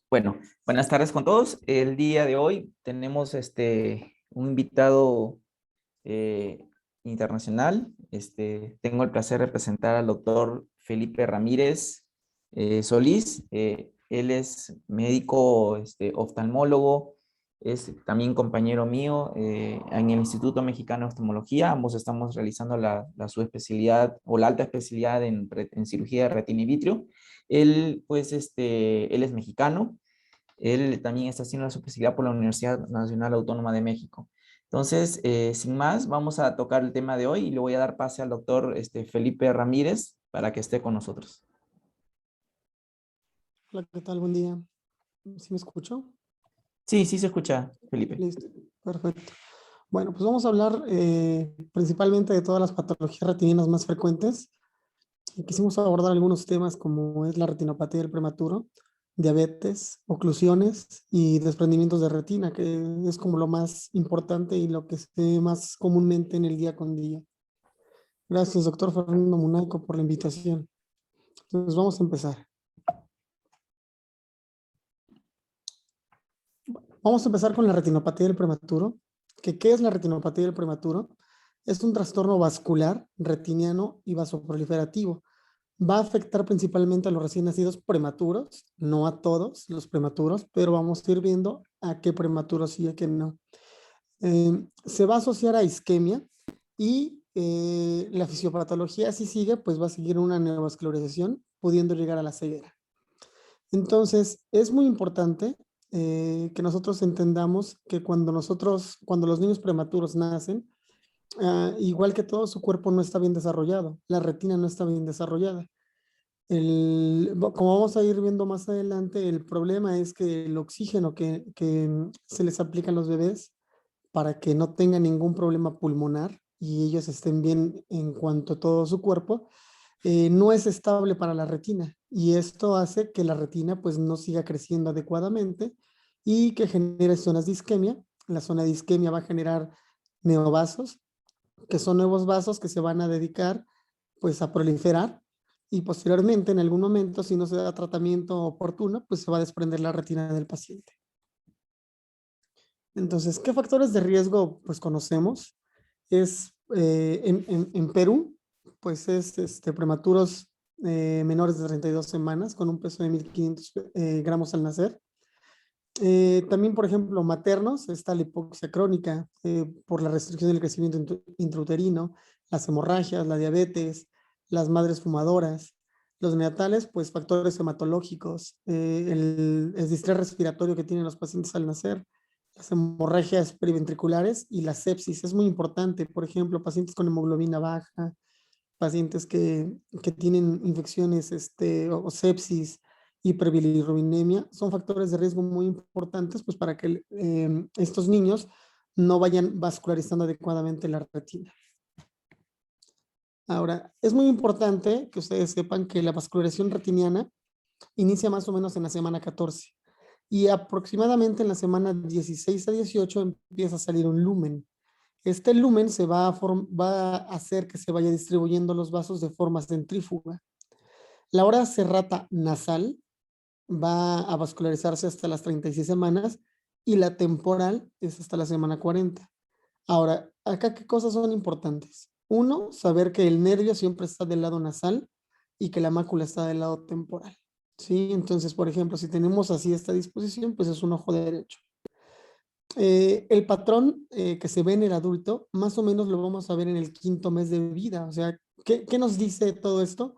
Bueno, buenas tardes con todos. El día de hoy tenemos un invitado eh, internacional. Tengo el placer de presentar al doctor Felipe Ramírez Solís. Él es médico oftalmólogo, es también compañero mío en el Instituto Mexicano de Oftalmología. Ambos estamos realizando la subespecialidad o la alta especialidad en cirugía de retina y vitrio. Él, pues, él es mexicano. Él también está haciendo la especialidad por la Universidad Nacional Autónoma de México. Entonces, sin más, vamos a tocar el tema de hoy y le voy a dar pase al doctor Felipe Ramírez para que esté con nosotros. Hola, ¿qué tal? Buen día. ¿Sí me escucho? Sí, sí se escucha, Felipe. Listo, perfecto. Bueno, pues vamos a hablar principalmente de todas las patologías retinianas más frecuentes. Y quisimos abordar algunos temas como es la retinopatía del prematuro, diabetes, oclusiones y desprendimientos de retina, que es como lo más importante y lo que se ve más comúnmente en el día con día. Gracias, doctor Fernando Munaico, por la invitación. Entonces vamos a empezar. Vamos a empezar con la retinopatía del prematuro. ¿Qué es la retinopatía del prematuro? Es un trastorno vascular, retiniano y vasoproliferativo. Va a afectar principalmente a los recién nacidos prematuros, no a todos los prematuros, pero vamos a ir viendo a qué prematuros sí y a qué no. Se va a asociar a isquemia y la fisiopatología, si sigue, pues va a seguir una neovascularización, pudiendo llegar a la ceguera. Entonces, es muy importante que nosotros entendamos que cuando los niños prematuros nacen, igual que todo, su cuerpo no está bien desarrollado, la retina no está bien desarrollada. Como vamos a ir viendo más adelante, el problema es que el oxígeno que se les aplica a los bebés para que no tengan ningún problema pulmonar y ellos estén bien en cuanto a todo su cuerpo, no es estable para la retina y esto hace que la retina pues no siga creciendo adecuadamente y que genere zonas de isquemia. La zona de isquemia va a generar neovasos, que son nuevos vasos que se van a dedicar pues a proliferar y posteriormente en algún momento, si no se da tratamiento oportuno, pues se va a desprender la retina del paciente. Entonces, ¿qué factores de riesgo pues conocemos? Es en Perú, pues es prematuros menores de 32 semanas con un peso de 1500 gramos al nacer. También, por ejemplo, maternos, está la hipoxia crónica por la restricción del crecimiento intrauterino, las hemorragias, la diabetes, las madres fumadoras. Los neonatales, pues factores hematológicos, el distrés respiratorio que tienen los pacientes al nacer, las hemorragias periventriculares y la sepsis. Es muy importante, por ejemplo, pacientes con hemoglobina baja, pacientes que tienen infecciones o sepsis, hiperbilirrubinemia, son factores de riesgo muy importantes pues, para que estos niños no vayan vascularizando adecuadamente la retina. Ahora, es muy importante que ustedes sepan que la vascularización retiniana inicia más o menos en la semana 14 y aproximadamente en la semana 16 a 18 empieza a salir un lumen. Este lumen va a hacer que se vaya distribuyendo los vasos de forma centrífuga. La hora serrata nasal va a vascularizarse hasta las 36 semanas y la temporal es hasta la semana 40. Ahora, acá qué cosas son importantes. Uno, saber que el nervio siempre está del lado nasal y que la mácula está del lado temporal. ¿Sí? Entonces, por ejemplo, si tenemos así esta disposición, pues es un ojo derecho. El patrón que se ve en el adulto, más o menos lo vamos a ver en el quinto mes de vida. O sea, ¿qué nos dice todo esto?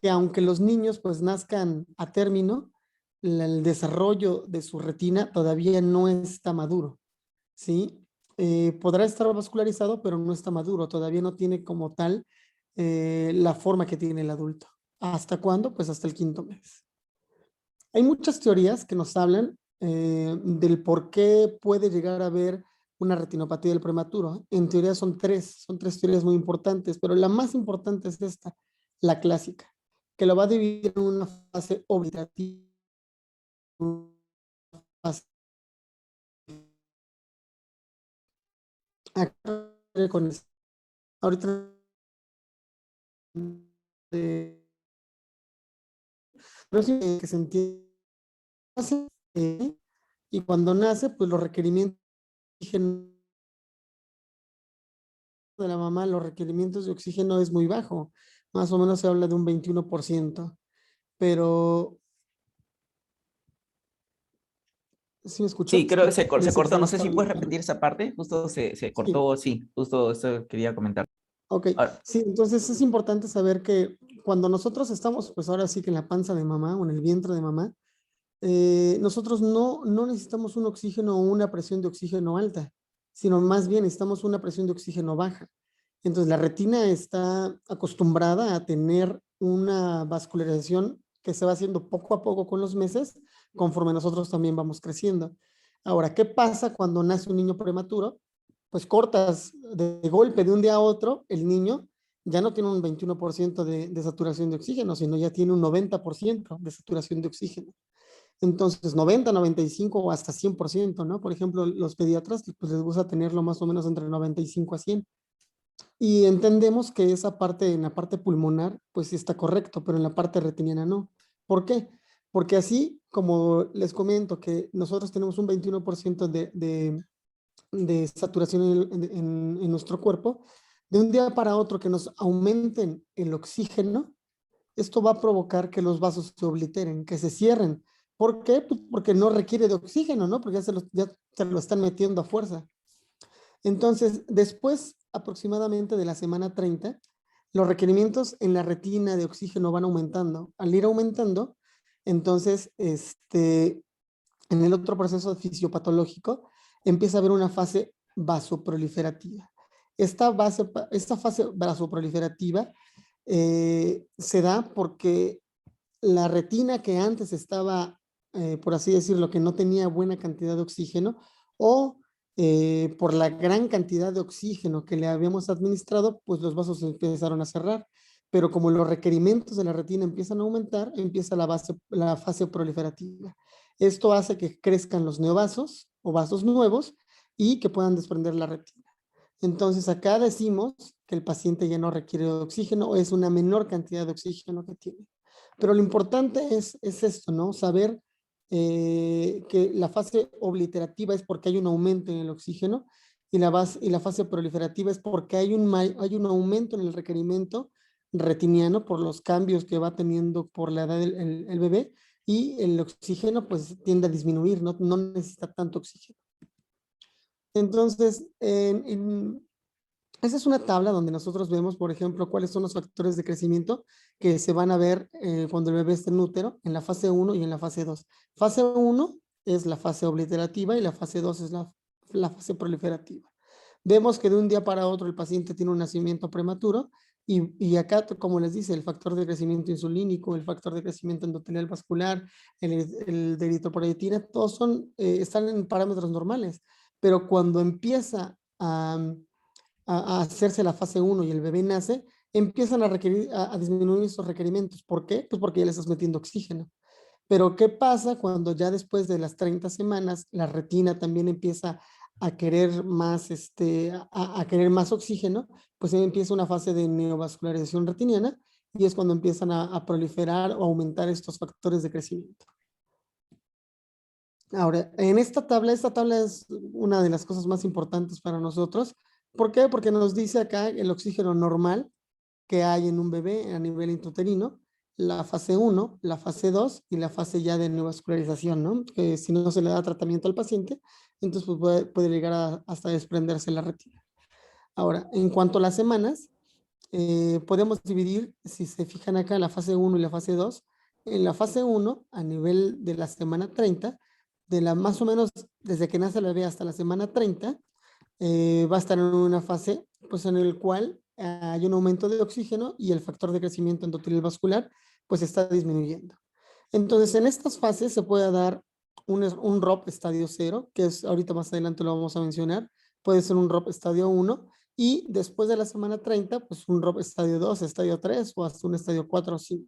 Que aunque los niños pues nazcan a término, el desarrollo de su retina todavía no está maduro, ¿sí? Podrá estar vascularizado, pero no está maduro, todavía no tiene como tal la forma que tiene el adulto. ¿Hasta cuándo? Pues hasta el quinto mes. Hay muchas teorías que nos hablan del por qué puede llegar a haber una retinopatía del prematuro. En teoría son tres teorías muy importantes, pero la más importante es esta, la clásica, que lo va a dividir en una fase obligativa, con ahorita pero sí que se entiende nace, y cuando nace, pues los requerimientos de oxígeno de la mamá, los requerimientos de oxígeno es muy bajo, más o menos se habla de un 21%, pero ¿sí me Sí, escuchó? creo que se Parece que cortó. se me No sé estaba si puedes olvidando. repetir esa parte. Justo se Sí, cortó. Sí, justo eso quería comentar. ok. Ahora, Sí, entonces es importante saber que cuando nosotros estamos, pues ahora sí que en la panza de mamá o en el vientre de mamá, nosotros no necesitamos un oxígeno o una presión de oxígeno alta, sino más bien necesitamos una presión de oxígeno baja. Entonces la retina está acostumbrada a tener una vascularización que se va haciendo poco a poco con los meses, conforme nosotros también vamos creciendo. Ahora, ¿qué pasa cuando nace un niño prematuro? Pues cortas de golpe de un día a otro, el niño ya no tiene un 21% de saturación de oxígeno, sino ya tiene un 90% de saturación de oxígeno. Entonces, 90, 95 o hasta 100%, ¿no? Por ejemplo, los pediatras pues les gusta tenerlo más o menos entre 95 a 100. Y entendemos que esa parte, en la parte pulmonar, pues sí está correcto, pero en la parte retiniana no. ¿Por qué? Porque así, como les comento, que nosotros tenemos un 21% de saturación en nuestro cuerpo, de un día para otro que nos aumenten el oxígeno, esto va a provocar que los vasos se obliteren, que se cierren. ¿Por qué? Pues porque no requiere de oxígeno, ¿no? Porque ya se lo están metiendo a fuerza. Entonces, después aproximadamente de la semana 30, los requerimientos en la retina de oxígeno van aumentando. Al ir aumentando, entonces, en el otro proceso fisiopatológico, empieza a haber una fase vasoproliferativa. Esta fase vasoproliferativa se da porque la retina que antes estaba, por así decirlo, que no tenía buena cantidad de oxígeno, o por la gran cantidad de oxígeno que le habíamos administrado, pues los vasos empezaron a cerrar. Pero como los requerimientos de la retina empiezan a aumentar, empieza la fase proliferativa. Esto hace que crezcan los neovasos o vasos nuevos y que puedan desprender la retina. Entonces acá decimos que el paciente ya no requiere de oxígeno o es una menor cantidad de oxígeno que tiene. Pero lo importante es esto, ¿no? Saber que la fase obliterativa es porque hay un aumento en el oxígeno y la fase proliferativa es porque hay un aumento en el requerimiento retiniano por los cambios que va teniendo por la edad el bebé y el oxígeno pues tiende a disminuir, no necesita tanto oxígeno. Entonces, esa es una tabla donde nosotros vemos, por ejemplo, cuáles son los factores de crecimiento que se van a ver cuando el bebé está en útero, en la fase 1 y en la fase 2. Fase 1 es la fase obliterativa y la fase 2 es la fase proliferativa. Vemos que de un día para otro el paciente tiene un nacimiento prematuro y acá, como les dice, el factor de crecimiento insulínico, el factor de crecimiento endotelial vascular, el de eritropoyetina, todos están en parámetros normales. Pero cuando empieza a hacerse la fase 1 y el bebé nace, empiezan a disminuir esos requerimientos. ¿Por qué? Pues porque ya le estás metiendo oxígeno. Pero ¿qué pasa cuando ya después de las 30 semanas la retina también empieza a querer más, a querer más oxígeno? Pues ahí empieza una fase de neovascularización retiniana y es cuando empiezan a proliferar o aumentar estos factores de crecimiento. Ahora, en esta tabla es una de las cosas más importantes para nosotros. ¿Por qué? Porque nos dice acá el oxígeno normal que hay en un bebé a nivel intrauterino, la fase 1, la fase 2 y la fase ya de neovascularización, ¿no? Que si no se le da tratamiento al paciente, entonces pues puede llegar hasta desprenderse la retina. Ahora, en cuanto a las semanas, podemos dividir, si se fijan acá, la fase 1 y la fase 2. En la fase 1, a nivel de la semana 30, más o menos desde que nace el bebé hasta la semana 30, va a estar en una fase pues, en el cual hay un aumento de oxígeno y el factor de crecimiento endotelial vascular pues está disminuyendo. Entonces, en estas fases se puede dar un ROP estadio 0, que es ahorita más adelante lo vamos a mencionar, puede ser un ROP estadio 1 y después de la semana 30, pues un ROP estadio 2, estadio 3 o hasta un estadio 4 o 5.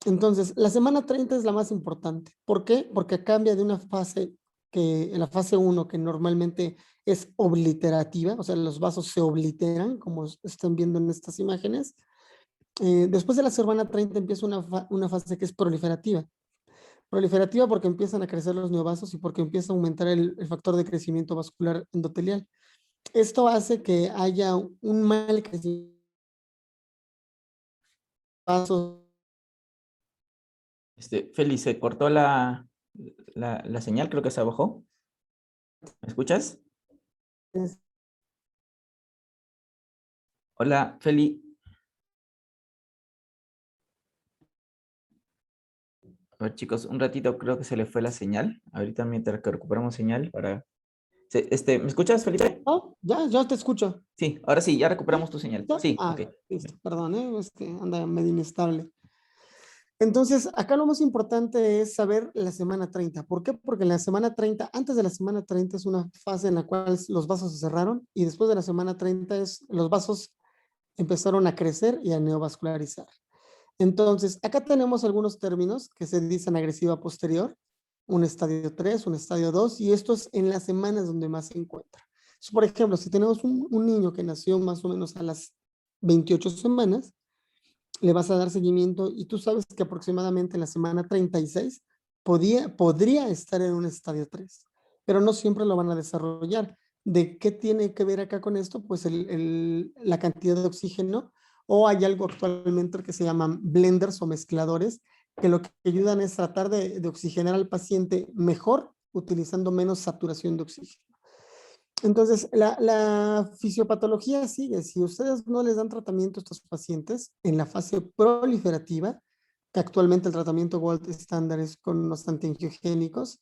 Entonces, la semana 30 es la más importante. ¿Por qué? Porque cambia de una fase en la fase 1, que normalmente es obliterativa, o sea, los vasos se obliteran, como están viendo en estas imágenes. Después de la semana 30 empieza una fase que es proliferativa. Proliferativa porque empiezan a crecer los neovasos y porque empieza a aumentar el factor de crecimiento vascular endotelial. Esto hace que haya un mal crecimiento de vasos. Feli, se cortó la señal, creo que se bajó. ¿Me escuchas? Hola, Feli. A ver, chicos, un ratito creo que se le fue la señal. Ahorita mientras que recuperamos señal para... ¿Me escuchas, Felipe? Oh, ya te escucho. Sí, ahora sí, ya ¿Sí? recuperamos tu señal. ¿Listo? Sí, Ah, ok. listo, perdón, es que anda medio inestable. Entonces, acá lo más importante es saber la semana 30. ¿Por qué? Porque en la semana 30, antes de la semana 30 es una fase en la cual los vasos se cerraron y después de la semana 30 los vasos empezaron a crecer y a neovascularizar. Entonces, acá tenemos algunos términos que se dicen agresiva posterior, un estadio 3, un estadio 2, y esto es en las semanas donde más se encuentra. Entonces, por ejemplo, si tenemos un niño que nació más o menos a las 28 semanas, le vas a dar seguimiento y tú sabes que aproximadamente en la semana 36 podría estar en un estadio 3, pero no siempre lo van a desarrollar. ¿De qué tiene que ver acá con esto? Pues la cantidad de oxígeno, o hay algo actualmente que se llaman blenders o mezcladores, que lo que ayudan es tratar de oxigenar al paciente mejor utilizando menos saturación de oxígeno. Entonces, la fisiopatología sigue. Si ustedes no les dan tratamiento a estos pacientes en la fase proliferativa, que actualmente el tratamiento gold estándar es con los antiangiogénicos,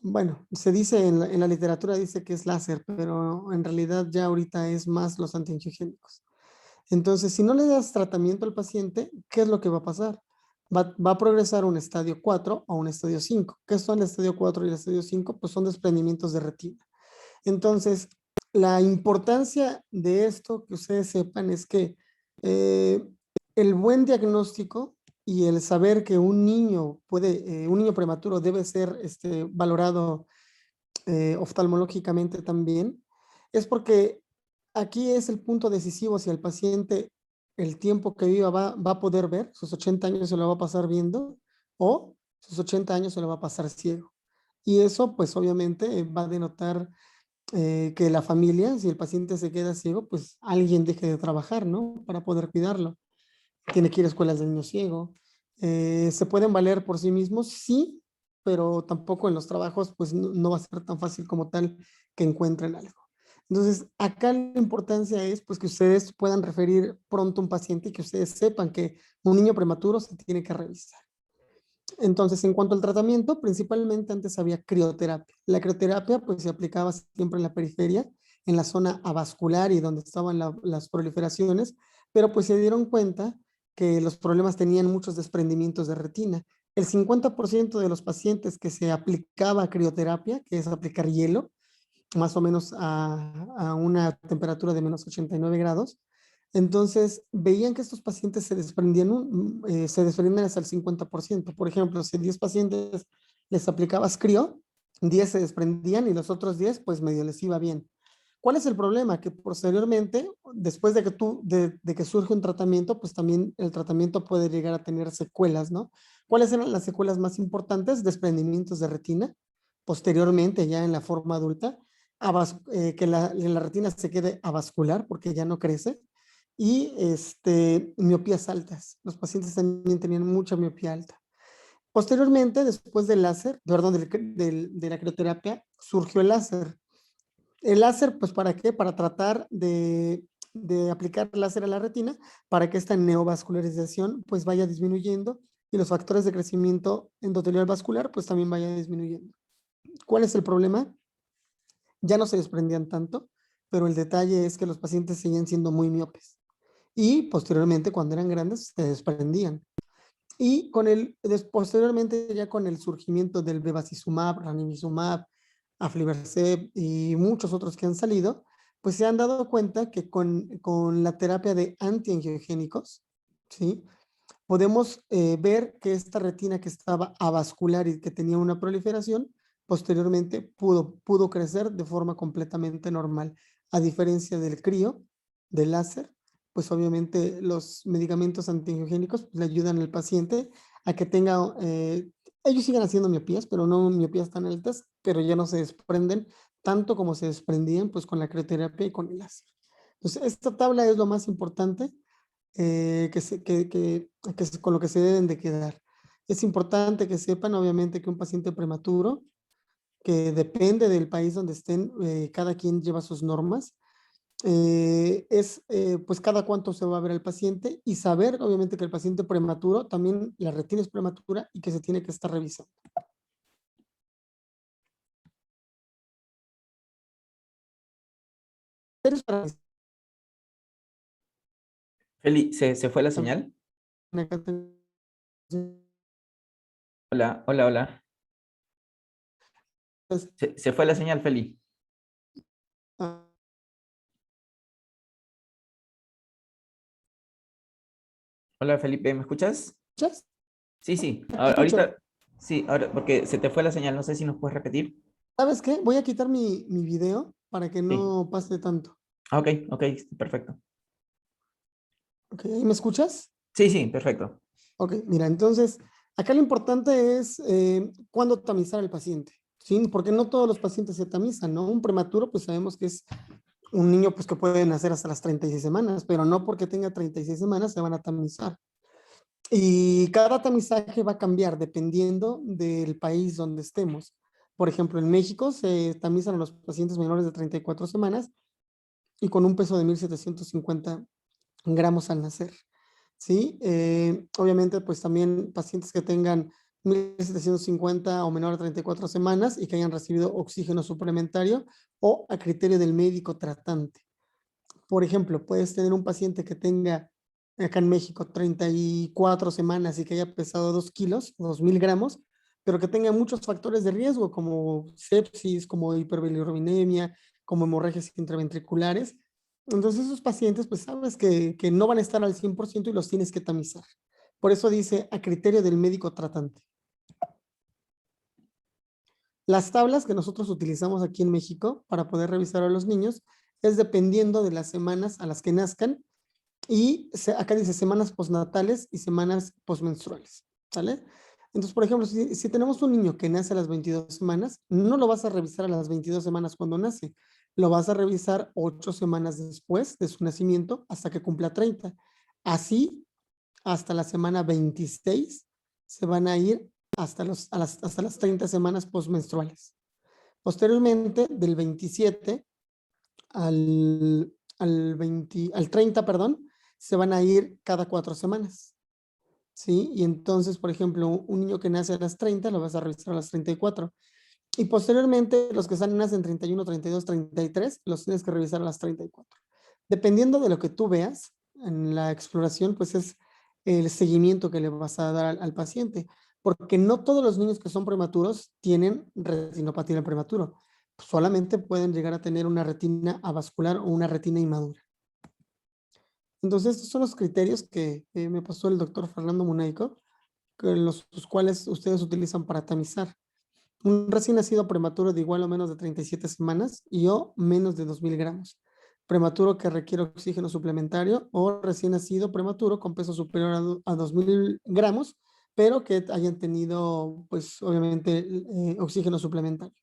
bueno, se dice en la literatura dice que es láser, pero en realidad ya ahorita es más los antiangiogénicos. Entonces, si no le das tratamiento al paciente, ¿qué es lo que va a pasar? Va a progresar a un estadio 4 o un estadio 5. ¿Qué son el estadio 4 y el estadio 5? Pues son desprendimientos de retina. Entonces, la importancia de esto que ustedes sepan es que eh, el buen diagnóstico y el saber que un niño prematuro debe ser valorado oftalmológicamente también, es porque aquí es el punto decisivo si el paciente el tiempo que viva va a poder ver, sus 80 años se lo va a pasar viendo o sus 80 años se lo va a pasar ciego. Y eso pues obviamente va a denotar que la familia, si el paciente se queda ciego, pues alguien deje de trabajar, ¿no? Para poder cuidarlo. Tiene que ir a escuelas de niño ciego. ¿Se pueden valer por sí mismos? Sí, pero tampoco en los trabajos, pues no va a ser tan fácil como tal que encuentren algo. Entonces, acá la importancia es pues que ustedes puedan referir pronto a un paciente y que ustedes sepan que un niño prematuro se tiene que revisar. Entonces, en cuanto al tratamiento, principalmente antes había crioterapia. La crioterapia pues se aplicaba siempre en la periferia, en la zona avascular y donde estaban las proliferaciones, pero pues se dieron cuenta que los problemas tenían muchos desprendimientos de retina. El 50% de los pacientes que se aplicaba crioterapia, que es aplicar hielo, más o menos a una temperatura de menos 89 grados. Entonces, veían que estos pacientes se desprendían hasta el 50%. Por ejemplo, si 10 pacientes les aplicabas crio, 10 se desprendían y los otros 10, pues medio les iba bien. ¿Cuál es el problema? Que posteriormente, después de que surge un tratamiento, pues también el tratamiento puede llegar a tener secuelas, ¿no? ¿Cuáles eran las secuelas más importantes? Desprendimientos de retina, posteriormente ya en la forma adulta, que la retina se quede avascular porque ya no crece, y miopías altas. Los pacientes también tenían mucha miopía alta. Posteriormente, después del láser, perdón, de la crioterapia, surgió el láser. El láser, pues, ¿para qué? Para tratar de aplicar láser a la retina para que esta neovascularización, pues, vaya disminuyendo y los factores de crecimiento endotelial vascular, pues, también vaya disminuyendo. ¿Cuál es el problema? Ya no se desprendían tanto, pero el detalle es que los pacientes seguían siendo muy miopes y posteriormente cuando eran grandes se desprendían. Y posteriormente ya con el surgimiento del bevacizumab, ranibizumab, aflibercept y muchos otros que han salido, pues se han dado cuenta que con la terapia de antiangiogénicos, ¿sí? Podemos ver que esta retina que estaba avascular y que tenía una proliferación, posteriormente pudo crecer de forma completamente normal. A diferencia del crío, del láser, pues obviamente los medicamentos antiangiogénicos pues, le ayudan al paciente a que tenga Ellos siguen haciendo miopías, pero no miopías tan altas, pero ya no se desprenden tanto como se desprendían pues con la crioterapia y con el láser. Entonces, esta tabla es lo más importante con lo que se deben de quedar. Es importante que sepan, obviamente, que un paciente prematuro, que depende del país donde estén, cada quien lleva sus normas, pues cada cuánto se va a ver el paciente y saber, obviamente, que el paciente prematuro, también la retina es prematura y que se tiene que estar revisando. Criterios para Feli, ¿se fue la señal? Hola, hola, hola. Se fue la señal, Feli. Hola, Felipe, ¿me escuchas? ¿Escuchas? Sí, sí, Te escucho. ahorita, sí, ahora, porque se te fue la señal, no sé si nos puedes repetir. ¿Sabes qué? Voy a quitar mi video para que Sí, no pase tanto. ah, ok, ok, perfecto. Ok, ¿ahí me escuchas? Sí, sí, perfecto. Ok, mira, entonces, acá lo importante es cuándo tamizar al paciente, ¿sí? Porque no todos los pacientes se tamizan, ¿no? Un prematuro, pues sabemos que es un niño pues que puede nacer hasta las 36 semanas, pero no porque tenga 36 semanas se van a tamizar. Y cada tamizaje va a cambiar dependiendo del país donde estemos. Por ejemplo, en México se tamizan a los pacientes menores de 34 semanas y con un peso de 1,750 gramos al nacer. ¿Sí? Obviamente, pues también pacientes que tengan 1,750 o menor a 34 semanas y que hayan recibido oxígeno suplementario o a criterio del médico tratante. Por ejemplo, puedes tener un paciente que tenga acá en México 34 semanas y que haya pesado 2 kilos, 2,000 gramos, pero que tenga muchos factores de riesgo como sepsis, como hiperbilirubinemia, como hemorragias intraventriculares. Entonces esos pacientes, pues sabes que no van a estar al 100% y los tienes que tamizar. Por eso dice a criterio del médico tratante. Las tablas que nosotros utilizamos aquí en México para poder revisar a los niños es dependiendo de las semanas a las que nazcan y acá dice semanas postnatales y semanas postmenstruales, ¿sale? Entonces, por ejemplo, si tenemos un niño que nace a las 22 semanas, no lo vas a revisar a las 22 semanas cuando nace, lo vas a revisar 8 semanas después de su nacimiento hasta que cumpla 30. Así, hasta la semana 26 se van a ir hasta las 30 semanas postmenstruales. Posteriormente, del 27 al 30, perdón, se van a ir cada 4 semanas, ¿sí? Y entonces, por ejemplo, un niño que nace a las 30 lo vas a revisar a las 34. Y posteriormente, los que nacen 31, 32, 33, los tienes que revisar a las 34. Dependiendo de lo que tú veas en la exploración, pues es el seguimiento que le vas a dar al paciente, porque no todos los niños que son prematuros tienen retinopatía del prematuro, solamente pueden llegar a tener una retina avascular o una retina inmadura. Entonces, estos son los criterios que me pasó el doctor Fernando Munaico, los cuales ustedes utilizan para tamizar. Un recién nacido prematuro de igual o menos de 37 semanas y o menos de 2,000 gramos. Prematuro que requiere oxígeno suplementario o recién nacido prematuro con peso superior a 2,000 gramos, pero que hayan tenido, pues obviamente, oxígeno suplementario.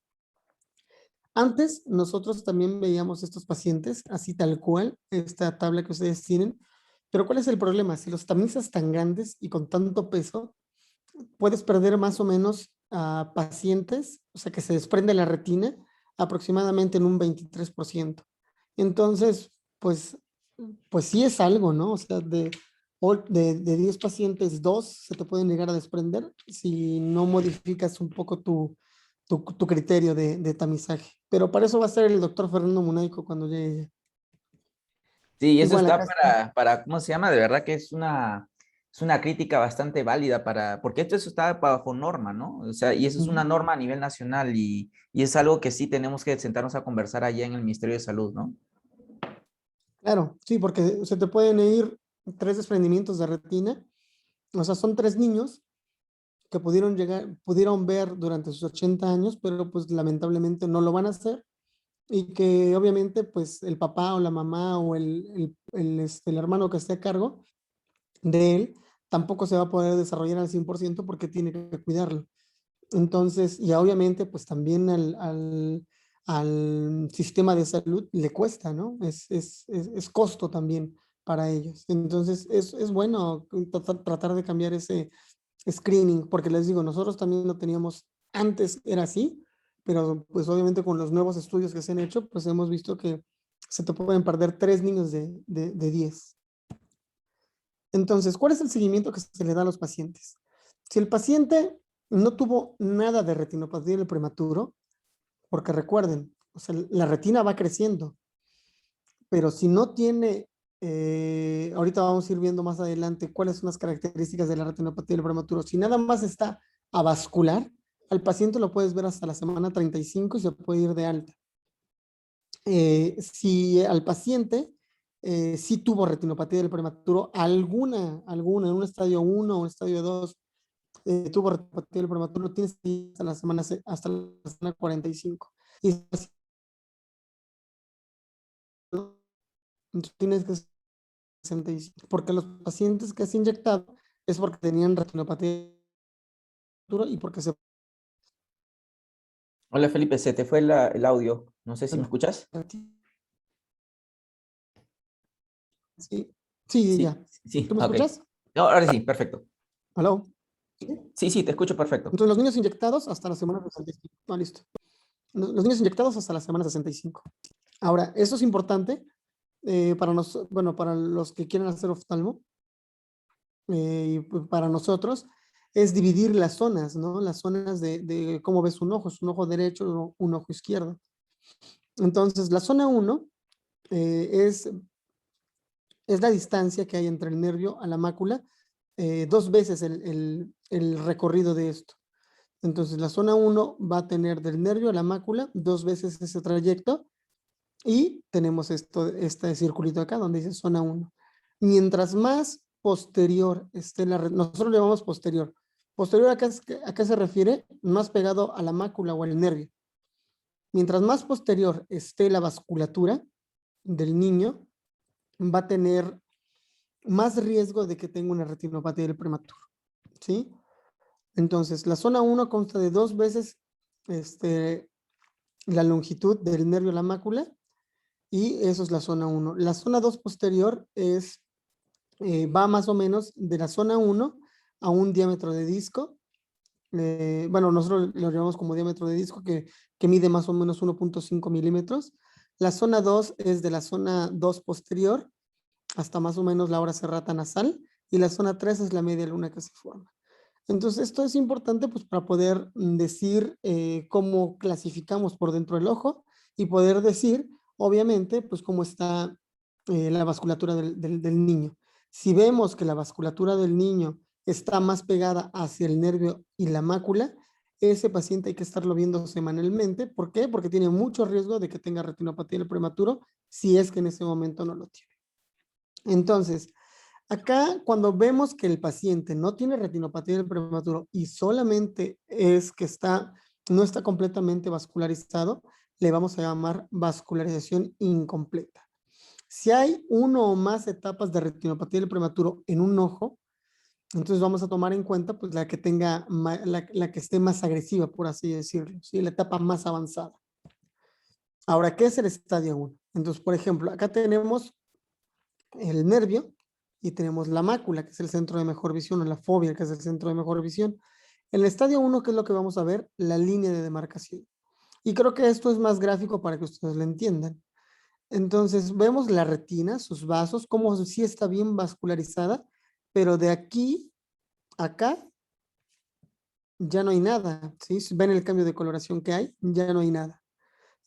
Antes nosotros también veíamos estos pacientes así tal cual, esta tabla que ustedes tienen, pero ¿cuál es el problema? Si los tamizas tan grandes y con tanto peso, puedes perder más o menos a pacientes, o sea, que se desprende la retina aproximadamente en un 23%. Entonces, pues, pues sí es algo, ¿no? O sea, de 10 pacientes, 2 se te pueden llegar a desprender si no modificas un poco tu criterio de tamizaje. Pero para eso va a ser el doctor Fernando Munaico cuando llegue. Sí, eso Igual está acá está. ¿cómo se llama? De verdad que es una crítica bastante válida porque esto eso está bajo norma, ¿no? O sea, y eso es una Ujú. norma a nivel nacional y es algo que sí tenemos que sentarnos a conversar allá en el Ministerio de Salud, ¿no? Claro, sí, porque se te pueden ir 3 desprendimientos de retina. O sea, son 3 niños que pudieron ver durante sus 80 años, pero pues lamentablemente no lo van a hacer y que obviamente pues el papá o la mamá o el hermano que esté a cargo de él tampoco se va a poder desarrollar al 100% porque tiene que cuidarlo. Entonces, y obviamente, pues también al sistema de salud le cuesta, ¿no? Es costo también para ellos. Entonces, es bueno tratar de cambiar ese screening, porque les digo, nosotros también lo teníamos, antes era así, pero pues obviamente con los nuevos estudios que se han hecho, pues hemos visto que se te pueden perder 3 niños de 10. Entonces, ¿cuál es el seguimiento que se le da a los pacientes? Si el paciente no tuvo nada de retinopatía en el prematuro, porque recuerden, o sea, la retina va creciendo, pero si no tiene, ahorita vamos a ir viendo más adelante cuáles son las características de la retinopatía del prematuro. Si nada más está avascular, al paciente lo puedes ver hasta la semana 35 y se puede ir de alta. Si al paciente sí tuvo retinopatía del prematuro, alguna, en un estadio 1 o un estadio 2, tuvo retinopatía del prematuro, tienes que ir hasta la semana 45. Y tienes que 65, porque los pacientes que has inyectado es porque tenían retinopatía y porque se... Hola Felipe, se te fue el audio. No sé si me escuchas. Sí, sí, Sí, ya. sí, ¿Tú me ok. escuchas? No, ahora sí, perfecto. ¿Aló? ¿Sí? Sí, sí, te escucho perfecto. Entonces, los niños inyectados hasta la semana 65. Ah, listo. Los niños inyectados hasta la semana 65. Ahora, eso es importante bueno, para los que quieren hacer oftalmo y pues, para nosotros, es dividir las zonas, ¿no? Las zonas de cómo ves un ojo, es un ojo derecho o un ojo izquierdo. Entonces, la zona 1 es la distancia que hay entre el nervio a la mácula, 2 veces el recorrido de esto. Entonces, la zona 1 va a tener del nervio a la mácula 2 veces ese trayecto y tenemos este circulito acá donde dice zona 1. Mientras más posterior esté nosotros le llamamos posterior. Posterior a qué se refiere? Más pegado a la mácula o al nervio. Mientras más posterior esté la vasculatura del niño, va a tener más riesgo de que tenga una retinopatía del prematuro, ¿sí? Entonces, la zona 1 consta de 2 veces la longitud del nervio a la mácula y eso es la zona 1. La zona 2 posterior va más o menos de la zona 1 a un diámetro de disco. Bueno, nosotros lo llamamos como diámetro de disco que mide más o menos 1.5 milímetros. La zona 2 es de la zona 2 posterior hasta más o menos la hora serrata nasal y la zona 3 es la media luna que se forma. Entonces, esto es importante pues para poder decir cómo clasificamos por dentro del ojo y poder decir, obviamente, pues cómo está la vasculatura del niño. Si vemos que la vasculatura del niño está más pegada hacia el nervio y la mácula, ese paciente hay que estarlo viendo semanalmente. ¿Por qué? Porque tiene mucho riesgo de que tenga retinopatía del prematuro si es que en ese momento no lo tiene. Entonces, acá cuando vemos que el paciente no tiene retinopatía del prematuro y solamente es que no está completamente vascularizado, le vamos a llamar vascularización incompleta. Si hay uno o más etapas de retinopatía del prematuro en un ojo, entonces vamos a tomar en cuenta pues la que tenga, la que esté más agresiva, por así decirlo, ¿sí? La etapa más avanzada. Ahora, ¿qué es el estadio 1? Entonces, por ejemplo, acá tenemos el nervio y tenemos la mácula, que es el centro de mejor visión, o la fobia, que es el centro de mejor visión. En el estadio 1, ¿qué es lo que vamos a ver? La línea de demarcación. Y creo que esto es más gráfico para que ustedes lo entiendan. Entonces, vemos la retina, sus vasos, como si está bien vascularizada, pero de aquí a acá ya no hay nada, ¿sí? Si ven el cambio de coloración que hay, ya no hay nada.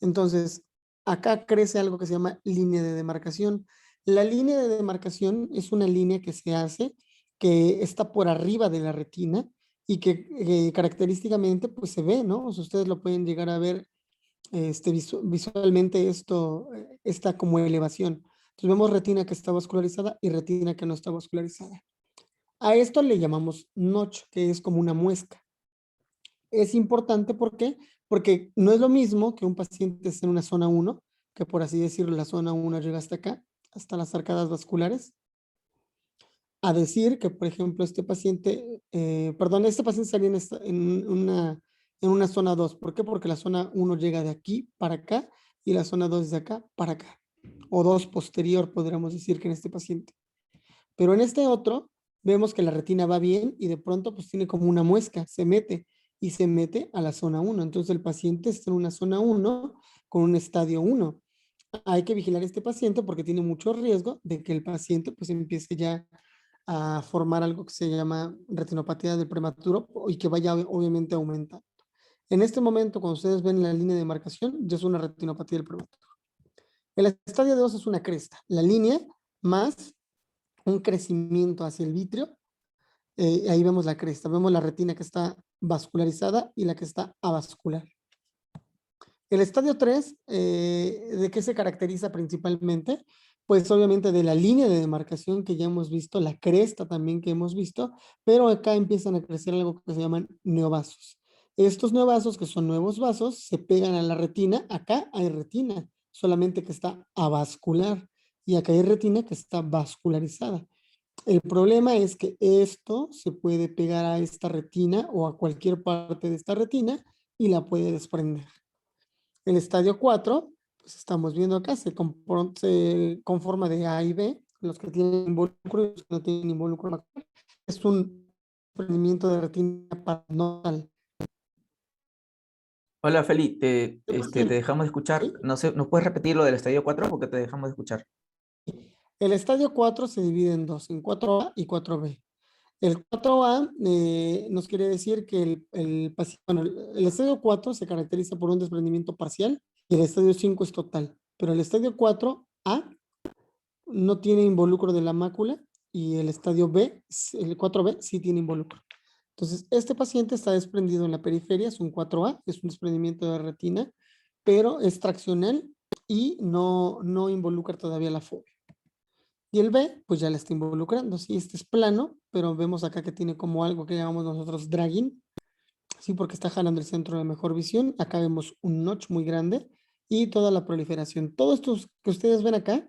Entonces, acá crece algo que se llama línea de demarcación. La línea de demarcación es una línea que se hace, que está por arriba de la retina y que característicamente pues se ve, ¿no? O sea, ustedes lo pueden llegar a ver visualmente esta como elevación. Entonces vemos retina que está vascularizada y retina que no está vascularizada. A esto le llamamos notch, que es como una muesca. Es importante, ¿por qué? Porque no es lo mismo que un paciente esté en una zona 1, que por así decirlo, la zona 1 llega hasta acá, hasta las arcadas vasculares, a decir que, por ejemplo, este paciente salía en una en una zona 2. ¿Por qué? Porque la zona 1 llega de aquí para acá y la zona 2 de acá para acá. O 2 posterior, podríamos decir que en este paciente. Pero en este otro, vemos que la retina va bien y de pronto pues tiene como una muesca, se mete y se mete a la zona 1. Entonces el paciente está en una zona 1 con un estadio 1. Hay que vigilar a este paciente porque tiene mucho riesgo de que el paciente pues empiece ya a formar algo que se llama retinopatía del prematuro y que vaya obviamente aumentando. En este momento, cuando ustedes ven la línea de marcación, ya es una retinopatía del prematuro. El estadio 2 es una cresta, la línea más un crecimiento hacia el vítreo. Ahí vemos la cresta, vemos la retina que está vascularizada y la que está avascular. El estadio 3, ¿de qué se caracteriza principalmente? Pues obviamente de la línea de demarcación que ya hemos visto, la cresta también que hemos visto, pero acá empiezan a crecer algo que se llaman neovasos. Estos neovasos, que son nuevos vasos, se pegan a la retina. Acá hay retina, solamente que está avascular, y acá hay retina que está vascularizada. El problema es que esto se puede pegar a esta retina o a cualquier parte de esta retina y la puede desprender. El estadio 4, pues estamos viendo acá, se conforma de A y B, los que tienen involucro y los que no tienen involucro. Es un desprendimiento de retina paranormal. Hola, Feli, te El, dejamos de escuchar. ¿sí? No sé, ¿nos puedes repetir lo del estadio 4 porque te dejamos de escuchar? El estadio 4 se divide en dos, en 4A y 4B. El 4A nos quiere decir que bueno, el estadio 4 se caracteriza por un desprendimiento parcial y el estadio 5 es total. Pero el estadio 4A no tiene involucro de la mácula y el estadio B, el 4B, sí tiene involucro. Entonces, este paciente está desprendido en la periferia, es un 4A, es un desprendimiento de retina, pero es traccional y no involucra todavía la fobia. Y el B, pues ya le está involucrando. Sí, este es plano, pero vemos acá que tiene como algo que llamamos nosotros dragging, sí, porque está jalando el centro de mejor visión. Acá vemos un notch muy grande y toda la proliferación. Todos estos que ustedes ven acá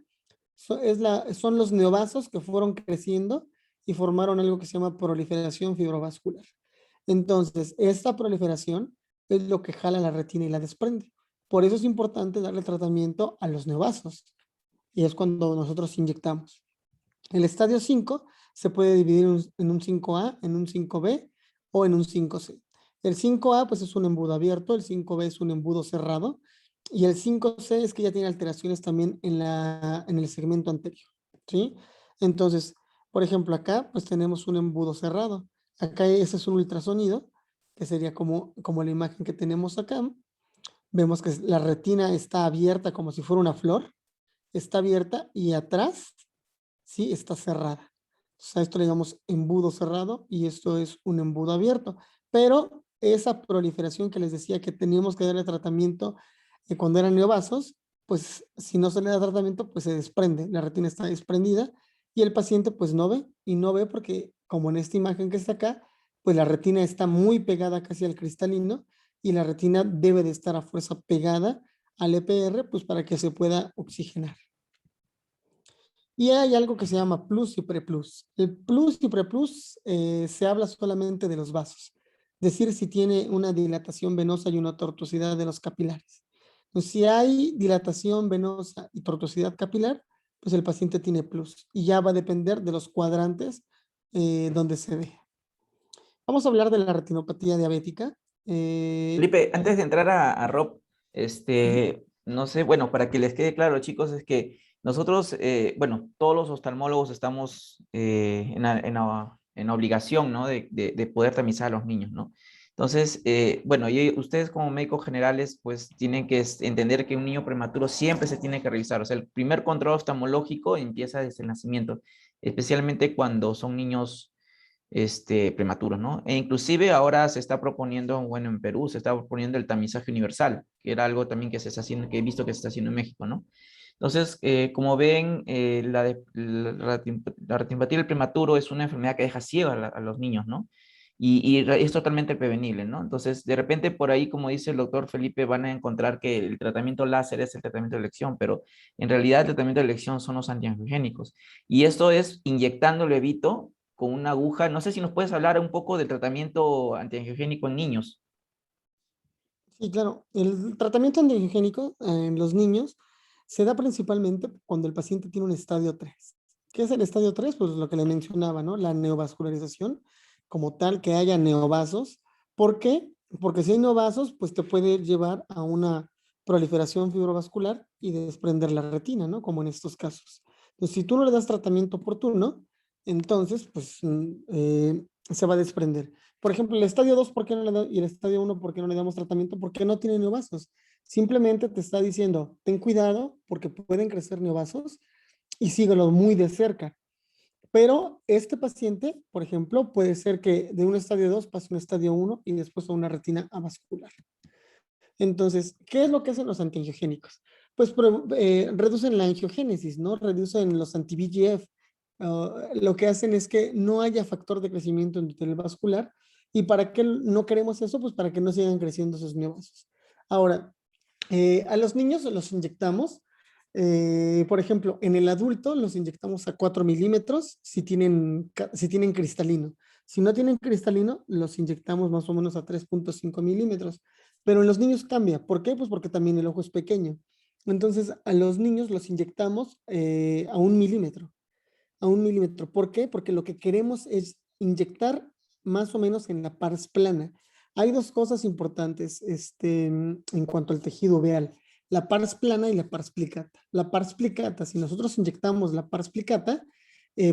son los neovasos que fueron creciendo y formaron algo que se llama proliferación fibrovascular. Entonces, esta proliferación es lo que jala la retina y la desprende. Por eso es importante darle tratamiento a los neovasos. Y es cuando nosotros inyectamos. El estadio 5 se puede dividir en un 5A, en un 5B o en un 5C. El 5A pues es un embudo abierto, el 5B es un embudo cerrado y el 5C es que ya tiene alteraciones también en el segmento anterior, ¿sí? Entonces, por ejemplo, acá pues tenemos un embudo cerrado. Acá ese es un ultrasonido, que sería como la imagen que tenemos acá. Vemos que la retina está abierta como si fuera una flor, está abierta y atrás sí está cerrada. O sea, esto le llamamos embudo cerrado y esto es un embudo abierto. Pero esa proliferación que les decía que teníamos que darle tratamiento cuando eran neovasos, pues si no se le da tratamiento, pues se desprende. La retina está desprendida y el paciente pues no ve. Y no ve porque, como en esta imagen que está acá, pues la retina está muy pegada casi al cristalino y la retina debe de estar a fuerza pegada al EPR, pues para que se pueda oxigenar. Y hay algo que se llama plus y preplus. El plus y preplus se habla solamente de los vasos, decir si tiene una dilatación venosa y una tortuosidad de los capilares. Entonces, si hay dilatación venosa y tortuosidad capilar, pues el paciente tiene plus y ya va a depender de los cuadrantes donde se ve. Vamos a hablar de la retinopatía diabética. Eh, Felipe, antes de entrar a Rob, no sé, bueno, para que les quede claro, chicos, es que nosotros, bueno, todos los oftalmólogos estamos en la obligación, ¿no? De poder tamizar a los niños, ¿no? Entonces, bueno, y ustedes como médicos generales, pues tienen que entender que un niño prematuro siempre se tiene que revisar. O sea, el primer control oftalmológico empieza desde el nacimiento, especialmente cuando son niños prematuros, ¿no? E inclusive ahora se está proponiendo, bueno, en Perú se está proponiendo el tamizaje universal, que era algo también que se está haciendo, que he visto que se está haciendo en México, ¿no? Entonces, como ven, la retinopatía del prematuro es una enfermedad que deja ciego a los niños, ¿no? Y es totalmente prevenible, ¿no? Entonces, de repente por ahí, como dice el doctor Felipe, van a encontrar que el tratamiento láser es el tratamiento de elección, pero en realidad el tratamiento de elección son los antiangiogénicos. Y esto es inyectando levito con una aguja. No sé si nos puedes hablar un poco del tratamiento antiangiogénico en niños. Sí, claro. El tratamiento antiangiogénico en los niños se da principalmente cuando el paciente tiene un estadio 3. ¿Qué es el estadio 3? Pues lo que le mencionaba, ¿no? La neovascularización, como tal, que haya neovasos. ¿Por qué? Porque si hay neovasos, pues te puede llevar a una proliferación fibrovascular y desprender la retina, ¿no? Como en estos casos. Entonces, si tú no le das tratamiento oportuno, entonces, pues se va a desprender. Por ejemplo, el estadio 2, ¿por qué no le da, y el estadio 1, ¿por qué no le damos tratamiento? Porque no tiene neovasos. Simplemente te está diciendo, ten cuidado porque pueden crecer neovasos y síguelo muy de cerca. Pero este paciente, por ejemplo, puede ser que de un estadio 2 pase a un estadio 1 y después a una retina avascular. Entonces, ¿qué es lo que hacen los antiangiogénicos? Pues reducen la angiogénesis, ¿no? Reducen los anti-VEGF. Lo que hacen es que no haya factor de crecimiento endotelial vascular. ¿Y para qué no queremos eso? Pues para que no sigan creciendo esos neovasos. Ahora, a los niños los inyectamos, por ejemplo, en el adulto los inyectamos a 4 milímetros si tienen cristalino. Si no tienen cristalino, los inyectamos más o menos a 3.5 milímetros. Pero en los niños cambia. ¿Por qué? Pues porque también el ojo es pequeño. Entonces, a los niños los inyectamos a 1 milímetro. A 1 milímetro. ¿Por qué? Porque lo que queremos es inyectar más o menos en la pars plana. Hay dos cosas importantes en cuanto al tejido veal, la pars plana y la pars plicata. La pars plicata, si nosotros inyectamos la pars plicata,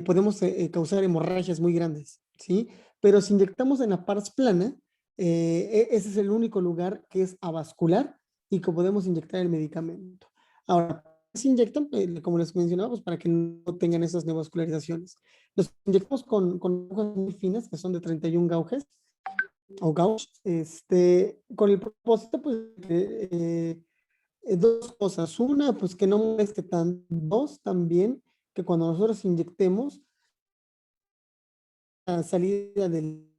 podemos causar hemorragias muy grandes, ¿sí? Pero si inyectamos en la pars plana, ese es el único lugar que es avascular y que podemos inyectar el medicamento. Ahora, se inyectan, como les mencionaba, pues para que no tengan esas neovascularizaciones. Los inyectamos con agujas muy finas, que son de 31 gauges o gauge, con el propósito, pues, dos cosas. Una, pues que no moleste tanto. Dos, también, que cuando nosotros inyectemos, la salida del,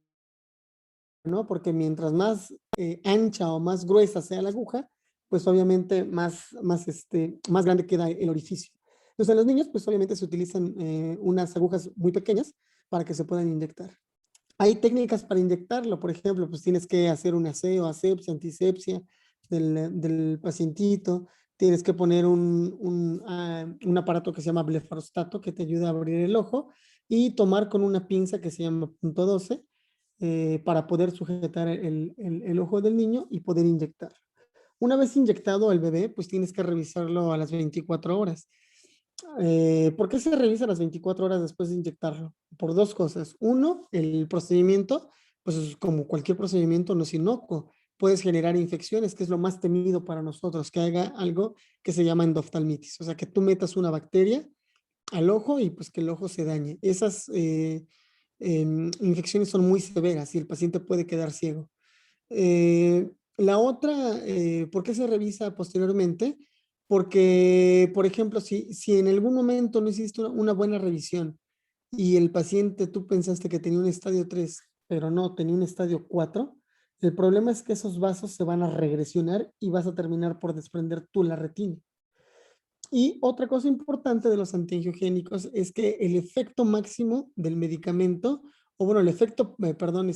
¿no? Porque mientras más ancha o más gruesa sea la aguja, pues obviamente más grande queda el orificio. Entonces en los niños, pues obviamente se utilizan unas agujas muy pequeñas para que se puedan inyectar. Hay técnicas para inyectarlo, por ejemplo, pues tienes que hacer un aseo, asepsia, antisepsia del pacientito, tienes que poner un aparato que se llama blefarostato que te ayuda a abrir el ojo y tomar con una pinza que se llama punto 12 para poder sujetar el ojo del niño y poder inyectar. Una vez inyectado el bebé, pues tienes que revisarlo a las 24 horas. ¿Por qué se revisa a las 24 horas después de inyectarlo? Por dos cosas. Uno, el procedimiento, pues es como cualquier procedimiento no es inocuo. Puedes generar infecciones, que es lo más temido para nosotros, que haga algo que se llama endoftalmitis. O sea, que tú metas una bacteria al ojo y pues que el ojo se dañe. Esas infecciones son muy severas y el paciente puede quedar ciego. La otra, ¿por qué se revisa posteriormente? Porque, por ejemplo, si en algún momento no hiciste una buena revisión y el paciente tú pensaste que tenía un estadio 3 pero no, tenía un estadio 4, el problema es que esos vasos se van a regresionar y vas a terminar por desprender tú la retina. Y otra cosa importante de los antiangiogénicos es que el efecto máximo del medicamento, o bueno, el efecto, perdón,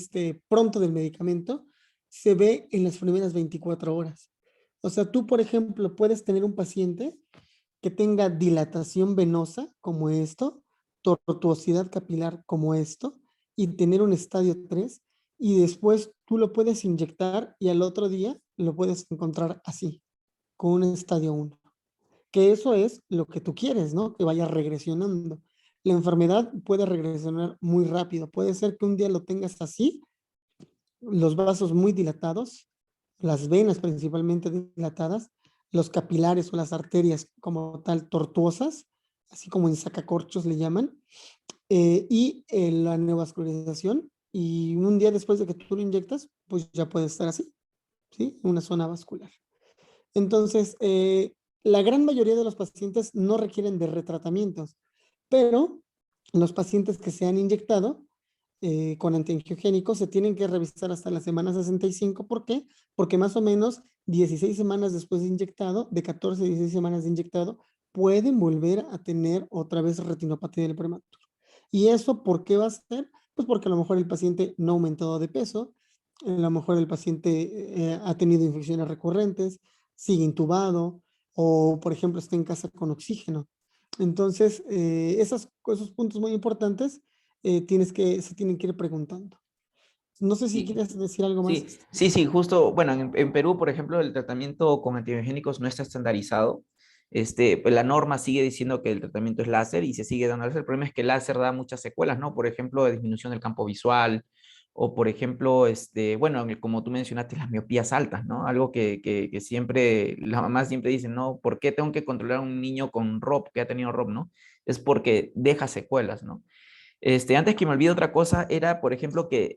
pronto del medicamento, se ve en las primeras 24 horas. O sea, tú, por ejemplo, puedes tener un paciente que tenga dilatación venosa como esto, tortuosidad capilar como esto, y tener un estadio 3 y después tú lo puedes inyectar y al otro día lo puedes encontrar así, con un estadio 1 que eso es lo que tú quieres, ¿no? Que vaya regresionando. La enfermedad puede regresionar muy rápido. Puede ser que un día lo tengas así, los vasos muy dilatados, las venas principalmente dilatadas, los capilares o las arterias como tal tortuosas, así como en sacacorchos le llaman, la neovascularización. Y un día después de que tú lo inyectas, pues ya puede estar así, ¿sí? Una zona vascular. Entonces, la gran mayoría de los pacientes no requieren de retratamientos, pero los pacientes que se han inyectado con antiangiogénicos se tienen que revisar hasta la semana 65. ¿Por qué? Porque más o menos 16 semanas después de inyectado, de 14 a 16 semanas de inyectado, pueden volver a tener otra vez retinopatía del prematuro. ¿Y eso por qué va a ser? Pues porque a lo mejor el paciente no ha aumentado de peso, A lo mejor el paciente ha tenido infecciones recurrentes, sigue intubado o, por ejemplo, está en casa con oxígeno. Entonces, esos puntos muy importantes se tienen que ir preguntando. No sé si Sí, quieres decir algo más. sí, justo, bueno, en Perú, por ejemplo, el tratamiento con antibiogénicos no está estandarizado. Pues la norma sigue diciendo que el tratamiento es láser y se sigue dando láser. El problema es que el láser da muchas secuelas, ¿no? Por ejemplo, disminución del campo visual o, por ejemplo, bueno, como tú mencionaste, las miopías altas, ¿no? Algo que siempre, las mamás siempre dicen, ¿no? ¿Por qué tengo que controlar a un niño con ROP, que ha tenido ROP, ¿no? Es porque deja secuelas, ¿no? Antes que me olvide otra cosa, era, por ejemplo, que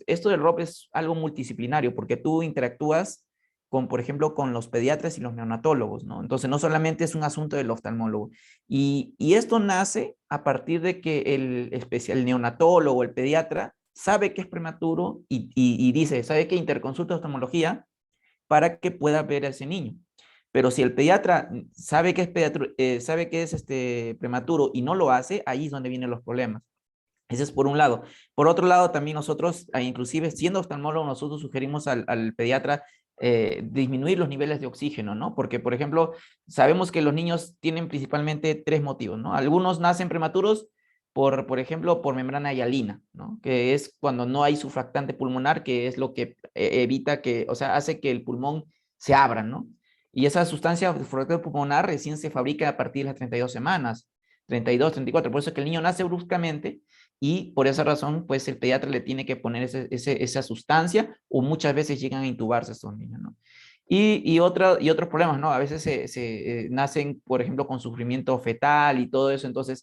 esto del ROP es algo multidisciplinario, porque tú interactúas con, por ejemplo, con los pediatras y los neonatólogos, ¿no? Entonces, no solamente es un asunto del oftalmólogo. Y esto nace a partir de que el neonatólogo, el pediatra, sabe que es prematuro y dice, ¿sabe qué? Interconsulta oftalmología para que pueda ver a ese niño. Pero si el pediatra sabe que sabe que es prematuro y no lo hace, ahí es donde vienen los problemas. Ese es por un lado. Por otro lado, también nosotros, inclusive siendo oftalmólogos, nosotros sugerimos al pediatra disminuir los niveles de oxígeno, ¿no? Porque, por ejemplo, sabemos que los niños tienen principalmente tres motivos, ¿no? Algunos nacen prematuros por ejemplo, por membrana hialina, ¿no? Que es cuando no hay surfactante pulmonar, que es lo que evita que, o sea, hace que el pulmón se abra, ¿no? Y esa sustancia surfactante pulmonar recién se fabrica a partir de las 32 semanas, 32, 34. Por eso es que el niño nace bruscamente y por esa razón, pues el pediatra le tiene que poner esa sustancia o muchas veces llegan a intubarse estos niños, ¿no? Y otros problemas, ¿no? A veces nacen, por ejemplo, con sufrimiento fetal y todo eso, entonces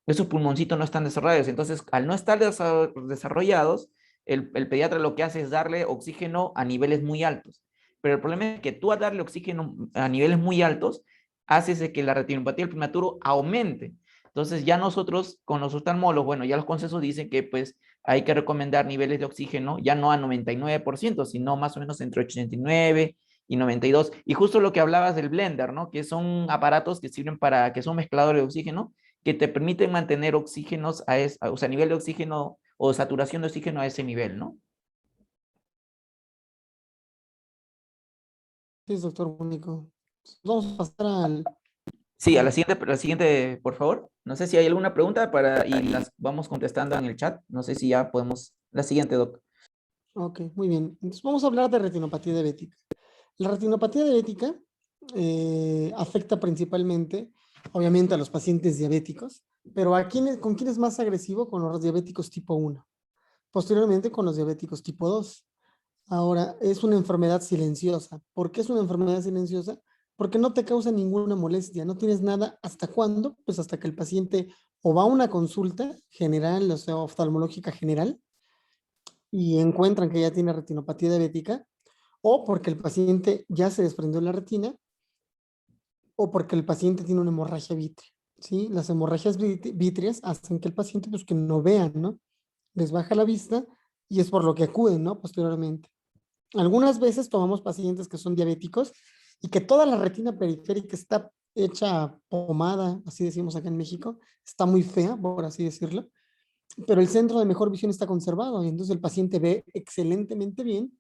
esos pulmoncitos no están desarrollados. Entonces, al no estar desarrollados, el pediatra lo que hace es darle oxígeno a niveles muy altos. Pero el problema es que tú al darle oxígeno a niveles muy altos, haces de que la retinopatía del prematuro aumente. Entonces ya nosotros con los oftalmólogos, bueno, ya los consensos dicen que pues hay que recomendar niveles de oxígeno ya no a 99%, sino más o menos entre 89 y 92. Y justo lo que hablabas del blender, ¿no? Que son aparatos que sirven para, que son mezcladores de oxígeno, que te permiten mantener oxígenos o sea, nivel de oxígeno o saturación de oxígeno a ese nivel, ¿no? Sí, doctor Mónico. Vamos a pasar Sí, la siguiente, por favor. No sé si hay alguna pregunta y las vamos contestando en el chat. No sé si ya podemos. La siguiente, doc. Ok, muy bien. Entonces vamos a hablar de retinopatía diabética. La retinopatía diabética afecta principalmente, obviamente, a los pacientes diabéticos, pero ¿con quién es más agresivo? Con los diabéticos tipo 1. Posteriormente con los diabéticos tipo 2. Ahora, es una enfermedad silenciosa. ¿Por qué es una enfermedad silenciosa? Porque no te causa ninguna molestia, no tienes nada. ¿Hasta cuándo? Pues hasta que el paciente o va a una consulta general, o sea, oftalmológica general, y encuentran que ya tiene retinopatía diabética, o porque el paciente ya se desprendió la retina, o porque el paciente tiene una hemorragia vítrea. ¿Sí? Las hemorragias vítreas hacen que el paciente, pues, que no vean, ¿no? Les baja la vista y es por lo que acuden, ¿no? Posteriormente. Algunas veces tomamos pacientes que son diabéticos y que toda la retina periférica está hecha pomada, así decimos acá en México, está muy fea, por así decirlo, pero el centro de mejor visión está conservado y entonces el paciente ve excelentemente bien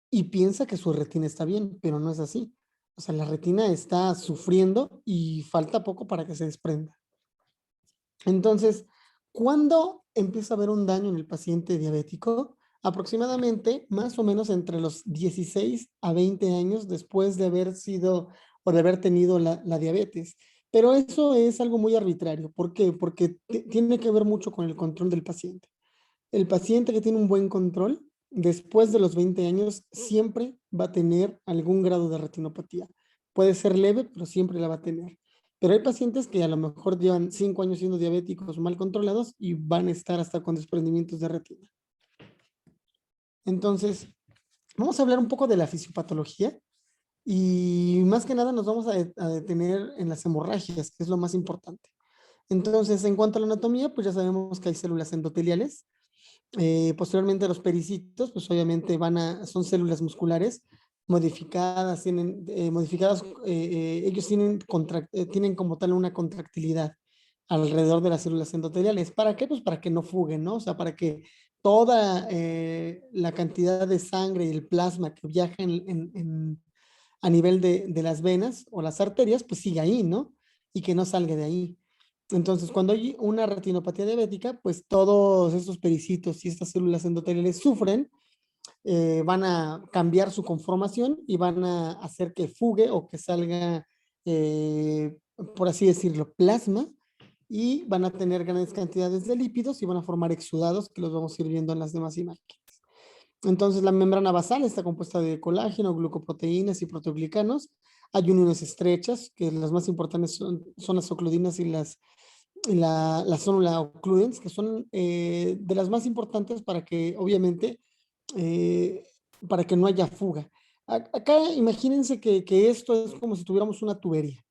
y piensa que su retina está bien, pero no es así. O sea, la retina está sufriendo y falta poco para que se desprenda. Entonces, ¿cuándo empieza a haber un daño en el paciente diabético? Aproximadamente, más o menos entre los 16 a 20 años después de haber sido o de haber tenido la diabetes. Pero eso es algo muy arbitrario. ¿Por qué? Porque tiene que ver mucho con el control del paciente. El paciente que tiene un buen control, después de los 20 años, siempre va a tener algún grado de retinopatía. Puede ser leve, pero siempre la va a tener. Pero hay pacientes que a lo mejor llevan 5 años siendo diabéticos mal controlados y van a estar hasta con desprendimientos de retina. Entonces, vamos a hablar un poco de la fisiopatología y más que nada nos vamos a detener en las hemorragias, que es lo más importante. Entonces, en cuanto a la anatomía, pues ya sabemos que hay células endoteliales. Posteriormente los pericitos, pues obviamente son células musculares modificadas, ellos tienen como tal una contractilidad alrededor de las células endoteliales. ¿Para qué? Pues para que no fuguen, ¿no? O sea, para que toda la cantidad de sangre y el plasma que viaja a nivel de las venas o las arterias, pues sigue ahí, ¿no? Y que no salga de ahí. Entonces, cuando hay una retinopatía diabética, pues todos estos pericitos y estas células endoteliales sufren, van a cambiar su conformación y van a hacer que fugue o que salga, por así decirlo, plasma, y van a tener grandes cantidades de lípidos y van a formar exudados que los vamos a ir viendo en las demás imágenes. Entonces, la membrana basal está compuesta de colágeno, glucoproteínas y proteoglicanos. Hay uniones estrechas, que las más importantes son las ocludinas y la célula occludens, que son de las más importantes para que, obviamente, eh, para que no haya fuga. Acá imagínense que esto es como si tuviéramos una tubería.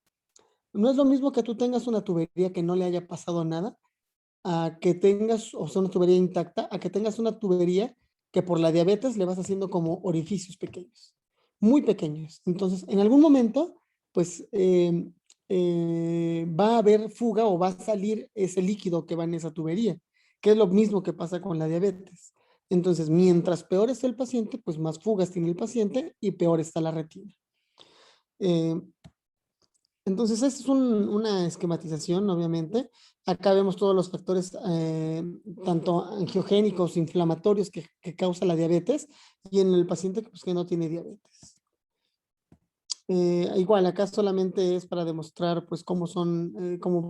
No es lo mismo que tú tengas una tubería que no le haya pasado nada, a que tengas, o sea, una tubería intacta, a que tengas una tubería que por la diabetes le vas haciendo como orificios pequeños, muy pequeños. Entonces, en algún momento, pues va a haber fuga o va a salir ese líquido que va en esa tubería, que es lo mismo que pasa con la diabetes. Entonces, mientras peor está el paciente, pues más fugas tiene el paciente y peor está la retina. Eh, entonces, esta es una esquematización, obviamente. Acá vemos todos los factores, tanto angiogénicos, inflamatorios que causa la diabetes, y en el paciente pues, que no tiene diabetes. Igual, acá solamente es para demostrar pues cómo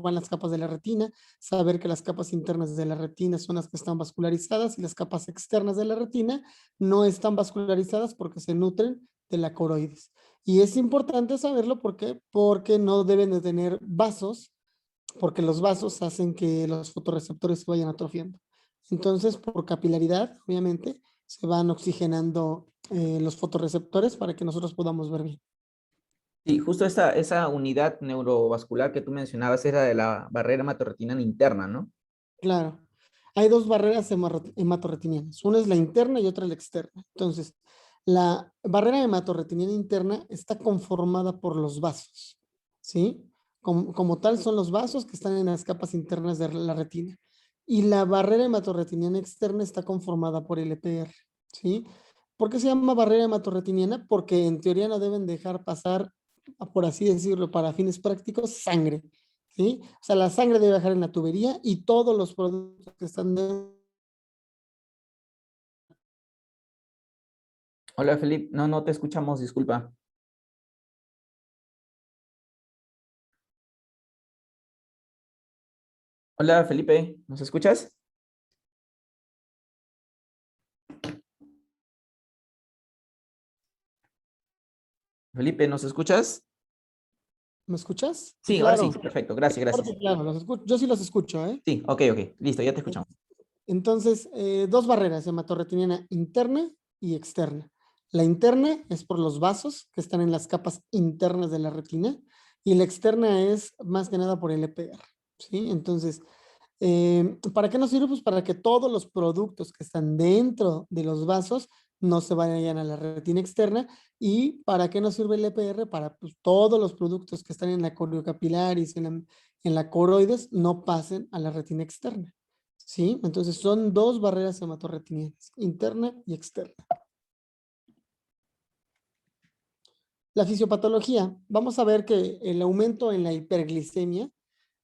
van las capas de la retina, saber que las capas internas de la retina son las que están vascularizadas y las capas externas de la retina no están vascularizadas porque se nutren de la coroides. Y es importante saberlo porque no deben de tener vasos, porque los vasos hacen que los fotorreceptores se vayan atrofiando. Entonces, por capilaridad, obviamente, se van oxigenando los fotorreceptores para que nosotros podamos ver bien. Sí, justo esa unidad neurovascular que tú mencionabas era de la barrera hematorretinana interna, ¿no? Claro. Hay dos barreras hematorretinianas. Una es la interna y otra la externa. Entonces, la barrera hematorretiniana interna está conformada por los vasos, ¿sí? Como tal son los vasos que están en las capas internas de la retina. Y la barrera hematorretiniana externa está conformada por el EPR, ¿sí? ¿Por qué se llama barrera hematorretiniana? Porque en teoría no deben dejar pasar, por así decirlo, para fines prácticos, sangre. ¿Sí? O sea, la sangre debe bajar en la tubería y todos los productos que están dentro. Hola, Felipe. No, no te escuchamos, disculpa. Hola, Felipe, ¿nos escuchas? Felipe, ¿nos escuchas? ¿Me escuchas? Sí, ahora sí, Claro, perfecto. Gracias, gracias. claro, los escucho. Yo sí los escucho, ¿eh? Sí, ok, ok. Listo, ya te escuchamos. Entonces, dos barreras, hematorretiniana interna y externa. La interna es por los vasos que están en las capas internas de la retina y la externa es más que nada por el EPR, ¿sí? Entonces, ¿para qué nos sirve? Pues para que todos los productos que están dentro de los vasos no se vayan a la retina externa. ¿Y para qué nos sirve el EPR? Para pues, todos los productos que están en la coriocapilaris, en la coroides, no pasen a la retina externa. ¿Sí? Entonces son dos barreras hematorretinianas, interna y externa. La fisiopatología, vamos a ver que el aumento en la hiperglicemia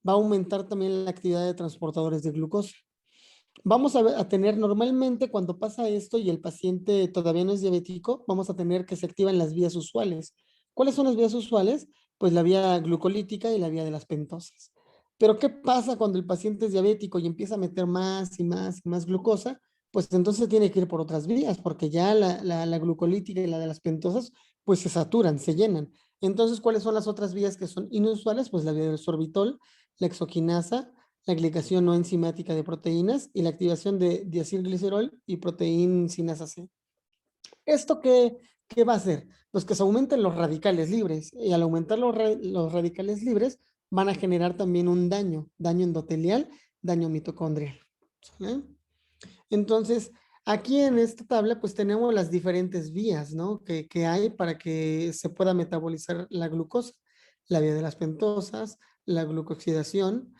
va a aumentar también la actividad de transportadores de glucosa. Vamos a tener normalmente cuando pasa esto y el paciente todavía no es diabético, vamos a tener que se activan las vías usuales. ¿Cuáles son las vías usuales? Pues la vía glucolítica y la vía de las pentosas. Pero ¿qué pasa cuando el paciente es diabético y empieza a meter más y más y más glucosa? Pues entonces tiene que ir por otras vías porque ya la glucolítica y la de las pentosas pues se saturan, se llenan. Entonces, ¿cuáles son las otras vías que son inusuales? Pues la vía del sorbitol, la exoquinasa, la glicación no enzimática de proteínas y la activación de diacilglicerol y proteína sinasa C. ¿Esto qué va a hacer? Pues que se aumenten los radicales libres y al aumentar los radicales libres van a generar también un daño endotelial, daño mitocondrial. ¿Sale? Entonces, aquí en esta tabla pues tenemos las diferentes vías, ¿no? Que hay para que se pueda metabolizar la glucosa. La vía de las pentosas, la glucoxidación.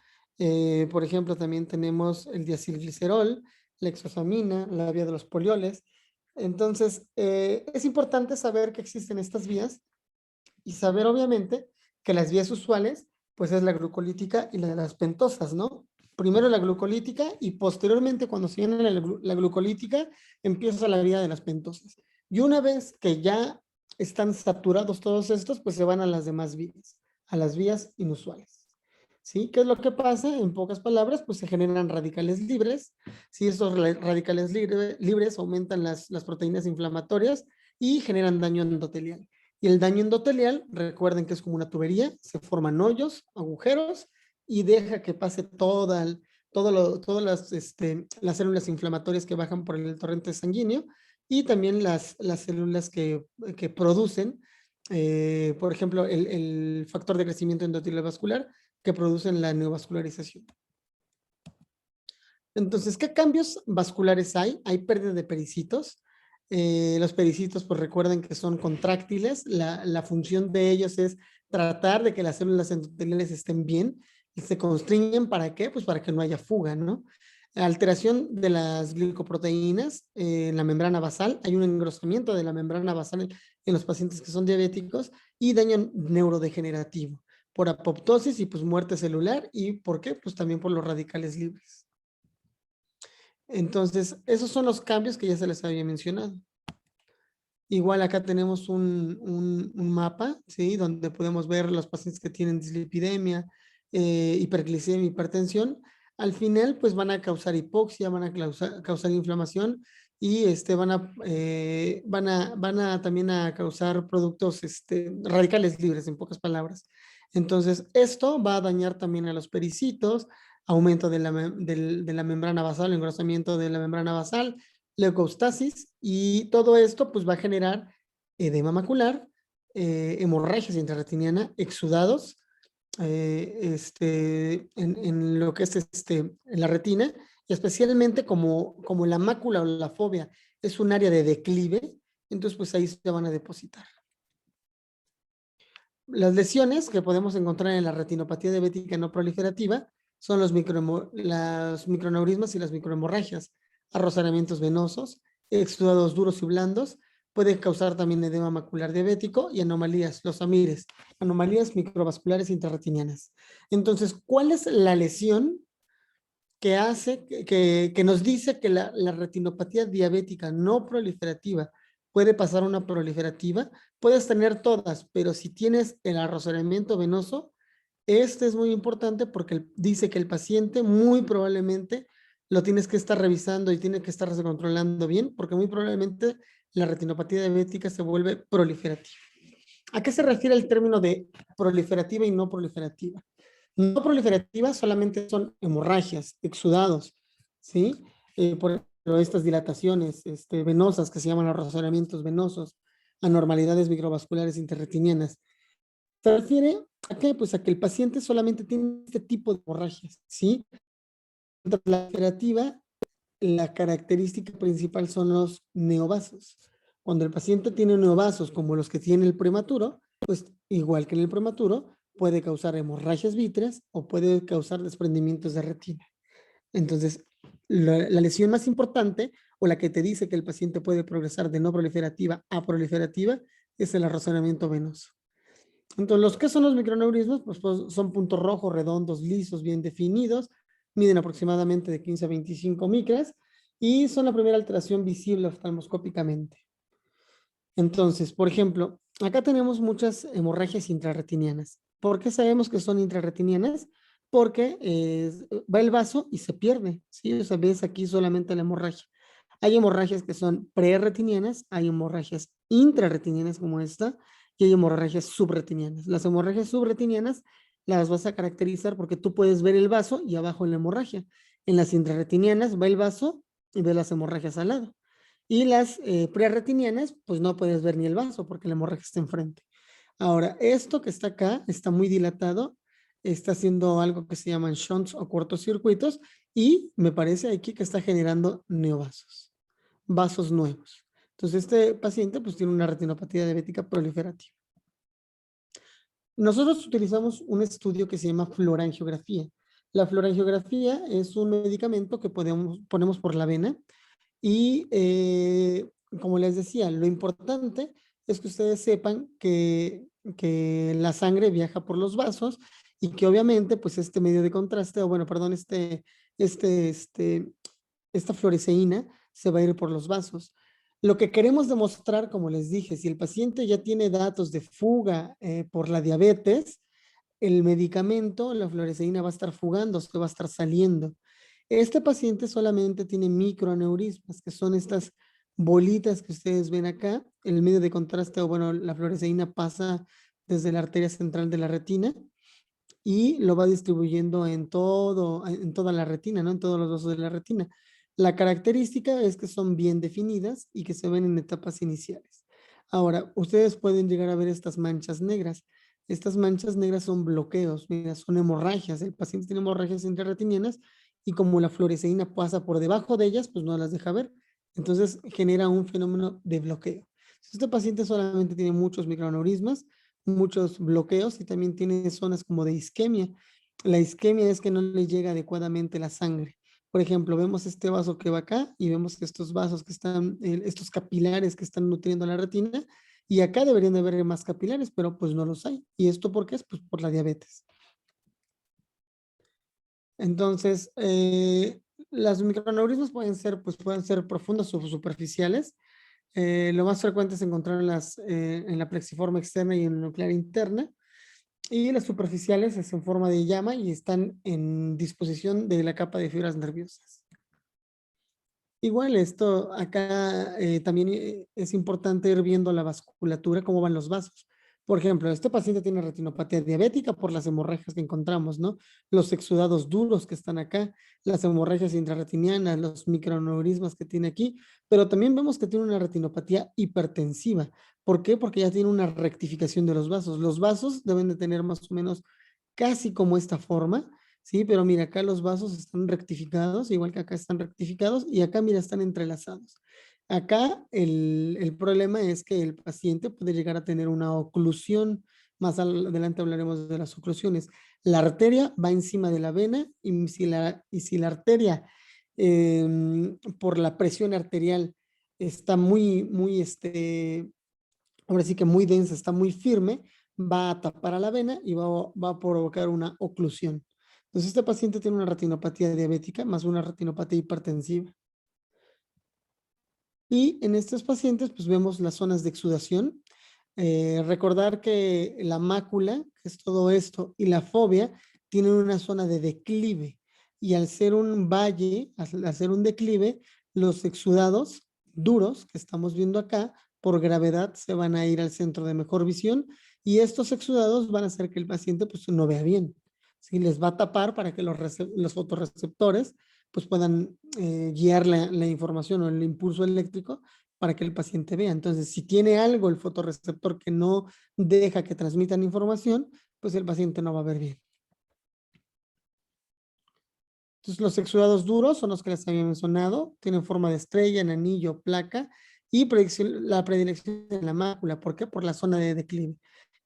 Por ejemplo, también tenemos el diacilglicerol, la exosamina, la vía de los polioles. Entonces, es importante saber que existen estas vías y saber obviamente que las vías usuales, pues es la glucolítica y la de las pentosas, ¿no? Primero la glucolítica y posteriormente cuando se viene la glucolítica, empieza la vía de las pentosas. Y una vez que ya están saturados todos estos, pues se van a las demás vías, a las vías inusuales. ¿Sí? ¿Qué es lo que pasa? En pocas palabras, pues se generan radicales libres. Si estos radicales libres aumentan las proteínas inflamatorias y generan daño endotelial. Y el daño endotelial, recuerden que es como una tubería, se forman hoyos, agujeros y deja que pase todas las células inflamatorias que bajan por el torrente sanguíneo y también las células que producen, por ejemplo, el factor de crecimiento endotelial vascular que producen la neovascularización. Entonces, ¿qué cambios vasculares hay? Hay pérdida de pericitos. Los pericitos, pues recuerden que son contráctiles. La función de ellos es tratar de que las células endoteliales estén bien y se constriñen. ¿Para qué? Pues para que no haya fuga, ¿no? Alteración de las glicoproteínas en la membrana basal. Hay un engrosamiento de la membrana basal en los pacientes que son diabéticos y daño neurodegenerativo por apoptosis y pues muerte celular. ¿Y por qué? Pues también por los radicales libres. Entonces, esos son los cambios que ya se les había mencionado. Igual acá tenemos un mapa, ¿sí? Donde podemos ver los pacientes que tienen dislipidemia, hiperglicemia, hipertensión. Al final, pues van a causar hipoxia, van a causar inflamación y van a también a causar productos radicales libres, en pocas palabras. Entonces, esto va a dañar también a los pericitos, aumento de la membrana basal, engrosamiento de la membrana basal, leucostasis y todo esto pues va a generar edema macular, hemorragias intrarretiniana, exudados en lo que es en la retina y especialmente como la mácula o la fobia es un área de declive, entonces pues ahí se van a depositar. Las lesiones que podemos encontrar en la retinopatía diabética no proliferativa son los microneurismas y las microhemorragias, arrozamientos venosos, exudados duros y blandos, puede causar también edema macular diabético y anomalías, los amires, anomalías microvasculares intrarretinianas. Entonces, ¿cuál es la lesión que hace, que nos dice que la retinopatía diabética no proliferativa puede pasar a una proliferativa? Puedes tener todas, pero si tienes el arrozamiento venoso, este es muy importante porque dice que el paciente muy probablemente lo tienes que estar revisando y tiene que estarse controlando bien, porque muy probablemente la retinopatía diabética se vuelve proliferativa. ¿A qué se refiere el término de proliferativa y no proliferativa? No proliferativa solamente son hemorragias, exudados, ¿sí? Por ejemplo, estas dilataciones venosas que se llaman arrozamientos venosos, anormalidades microvasculares interretinianas. Se refiere a qué? Pues a que el paciente solamente tiene este tipo de hemorragias, ¿sí? La proliferativa, la característica principal son los neovasos. Cuando el paciente tiene neovasos como los que tiene el prematuro, pues igual que en el prematuro, puede causar hemorragias vítreas o puede causar desprendimientos de retina. Entonces, la lesión más importante o la que te dice que el paciente puede progresar de no proliferativa a proliferativa es el arrozamiento venoso. Entonces, ¿los qué son los microneurismos? Pues son puntos rojos, redondos, lisos, bien definidos, miden aproximadamente de 15 a 25 micras y son la primera alteración visible oftalmoscópicamente. Entonces, por ejemplo, acá tenemos muchas hemorragias intrarretinianas. ¿Por qué sabemos que son intrarretinianas? Porque va el vaso y se pierde, ¿sí? O sea, ves aquí solamente la hemorragia. Hay hemorragias que son preretinianas, hay hemorragias intrarretinianas como esta, y hay hemorragias subretinianas. Las hemorragias subretinianas las vas a caracterizar porque tú puedes ver el vaso y abajo en la hemorragia. En las intrarretinianas va el vaso y ves las hemorragias al lado. Y las preretinianas, pues no puedes ver ni el vaso porque la hemorragia está enfrente. Ahora, esto que está acá está muy dilatado, está haciendo algo que se llaman shunts o cortocircuitos y me parece aquí que está generando neovasos, vasos nuevos. Entonces, este paciente pues tiene una retinopatía diabética proliferativa. Nosotros utilizamos un estudio que se llama fluorangiografía. La fluorangiografía es un medicamento que ponemos por la vena y como les decía, lo importante es que ustedes sepan que la sangre viaja por los vasos y que obviamente pues este medio de contraste, o bueno, perdón, este, este, esta fluoresceína se va a ir por los vasos. Lo que queremos demostrar, como les dije, si el paciente ya tiene datos de fuga por la diabetes, el medicamento, la fluoresceína va a estar fugando, se va a estar saliendo. Este paciente solamente tiene microaneurismas, que son estas bolitas que ustedes ven acá. El medio de contraste, o bueno, la fluoresceína pasa desde la arteria central de la retina y lo va distribuyendo en toda la retina, ¿no? En todos los vasos de la retina. La característica es que son bien definidas y que se ven en etapas iniciales. Ahora, ustedes pueden llegar a ver estas manchas negras. Estas manchas negras son bloqueos, mira, son hemorragias. El paciente tiene hemorragias intrarretinianas y como la fluoresceína pasa por debajo de ellas, pues no las deja ver. Entonces genera un fenómeno de bloqueo. Si este paciente solamente tiene muchos microaneurismas, muchos bloqueos y también tiene zonas como de isquemia. La isquemia es que no le llega adecuadamente la sangre. Por ejemplo, vemos este vaso que va acá y vemos que estos vasos que están, estos capilares que están nutriendo la retina, y acá deberían de haber más capilares, pero pues no los hay. ¿Y esto por qué es? Pues por la diabetes. Entonces, las microaneurismas pueden ser profundas o superficiales. Lo más frecuente es encontrarlas en la plexiforme externa y en la nuclear interna. Y las superficiales es en forma de llama y están en disposición de la capa de fibras nerviosas. Igual esto acá también es importante ir viendo la vasculatura, cómo van los vasos. Por ejemplo, este paciente tiene retinopatía diabética por las hemorragias que encontramos, ¿no? Los exudados duros que están acá, las hemorragias intrarretinianas, los microaneurismas que tiene aquí, pero también vemos que tiene una retinopatía hipertensiva. ¿Por qué? Porque ya tiene una rectificación de los vasos. Los vasos deben de tener más o menos casi como esta forma. Sí, pero mira, acá los vasos están rectificados, igual que acá están rectificados, y acá, mira, están entrelazados. Acá el problema es que el paciente puede llegar a tener una oclusión. Más adelante hablaremos de las oclusiones. La arteria va encima de la vena y si la arteria, por la presión arterial, está ahora sí que muy densa, está muy firme, va a tapar a la vena y va a provocar una oclusión. Entonces, este paciente tiene una retinopatía diabética más una retinopatía hipertensiva. Y en estos pacientes, pues vemos las zonas de exudación. Recordar que la mácula, que es todo esto, y la fobia tienen una zona de declive. Y al ser un valle, al ser un declive, los exudados duros que estamos viendo acá, por gravedad, se van a ir al centro de mejor visión y estos exudados van a hacer que el paciente pues no vea bien. ¿Sí? Les va a tapar para que los fotorreceptores pues puedan guiar la información o el impulso eléctrico para que el paciente vea. Entonces, si tiene algo el fotorreceptor que no deja que transmitan información, pues el paciente no va a ver bien. Entonces, los exudados duros son los que les había mencionado, tienen forma de estrella, en anillo, placa, y la predilección en la mácula. ¿Por qué? Por la zona de declive.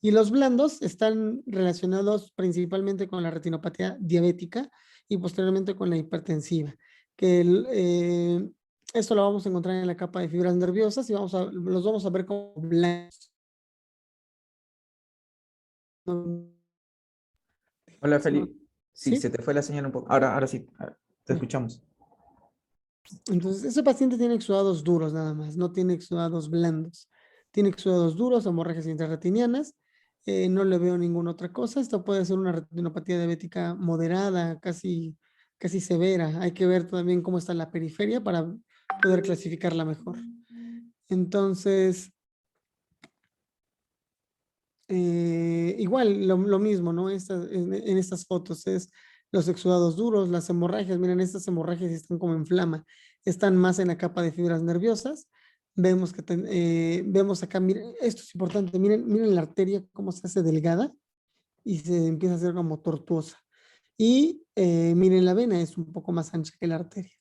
Y los blandos están relacionados principalmente con la retinopatía diabética y posteriormente con la hipertensiva. Esto lo vamos a encontrar en la capa de fibras nerviosas y los vamos a ver como blandos. Hola, Felipe. Sí, se ¿Sí? te fue la señal un poco. Ahora sí, te escuchamos. Entonces, ese paciente tiene exudados duros nada más, no tiene exudados blandos. Tiene exudados duros, hemorragias intrarretinianas. No le veo ninguna otra cosa. Esto puede ser una retinopatía diabética moderada, casi severa. Hay que ver también cómo está la periferia para poder clasificarla mejor. Entonces, igual, lo mismo, ¿no? En estas fotos es los exudados duros, las hemorragias. Miren, estas hemorragias están como en flama, están más en la capa de fibras nerviosas. Vemos acá, miren, esto es importante, miren la arteria cómo se hace delgada y se empieza a hacer como tortuosa. Y miren la vena, es un poco más ancha que la arteria.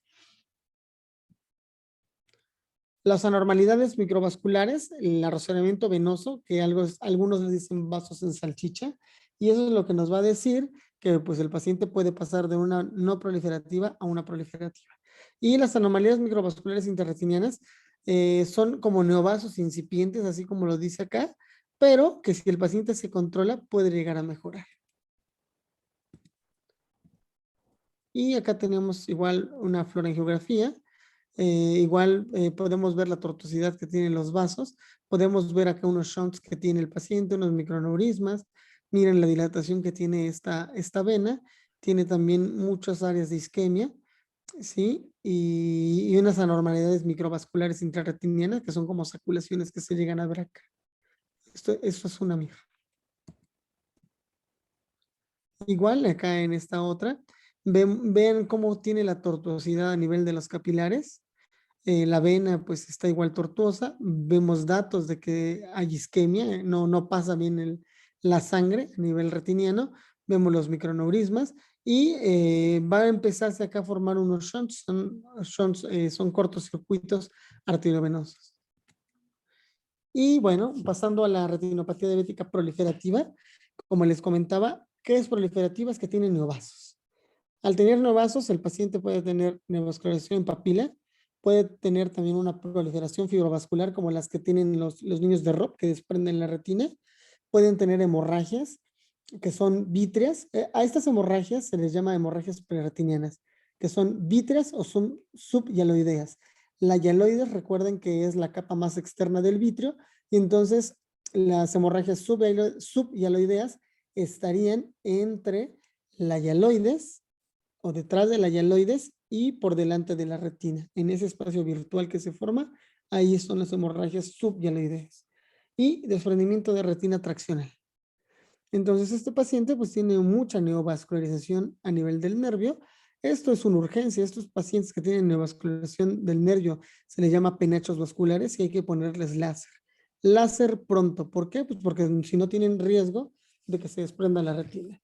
Las anormalidades microvasculares, el arrastramiento venoso, que algunos le dicen vasos en salchicha, y eso es lo que nos va a decir que pues el paciente puede pasar de una no proliferativa a una proliferativa. Y las anomalías microvasculares intrarretinianas son como neovasos incipientes, así como lo dice acá, pero que si el paciente se controla puede llegar a mejorar. Y acá tenemos igual una florangiografía. Igual podemos ver la tortuosidad que tienen los vasos. Podemos ver acá unos shunts que tiene el paciente, unos microneurismas. Miren la dilatación que tiene esta vena. Tiene también muchas áreas de isquemia, ¿sí? Y unas anormalidades microvasculares intrarretinianas que son como saculaciones que se llegan a ver acá. Esto es una mija. Igual acá en esta otra, ven cómo tiene la tortuosidad a nivel de los capilares. La vena pues está igual tortuosa. Vemos datos de que hay isquemia, no pasa bien la sangre a nivel retiniano. Vemos los microneurismas y va a empezarse acá a formar unos shunts. Son cortocircuitos arteriovenosos. Y bueno, pasando a la retinopatía diabética proliferativa, como les comentaba, ¿qué es proliferativa? Es que tiene neovasos. Al tener neovasos, el paciente puede tener neovascularización en papila, puede tener también una proliferación fibrovascular como las que tienen los niños de ROP que desprenden la retina, pueden tener hemorragias que son vítreas. A estas hemorragias se les llama hemorragias preretinianas, que son vítreas o son subyaloideas. La hialoides, recuerden que es la capa más externa del vítreo, y entonces las hemorragias subyaloideas estarían entre la hialoides o detrás de la hialoides y por delante de la retina. En ese espacio virtual que se forma, ahí son las hemorragias subhialoideas. Y desprendimiento de retina traccional. Entonces este paciente pues tiene mucha neovascularización a nivel del nervio. Esto es una urgencia. Estos pacientes que tienen neovascularización del nervio se les llama penachos vasculares y hay que ponerles láser. Láser pronto. ¿Por qué? Pues porque si no tienen riesgo de que se desprenda la retina.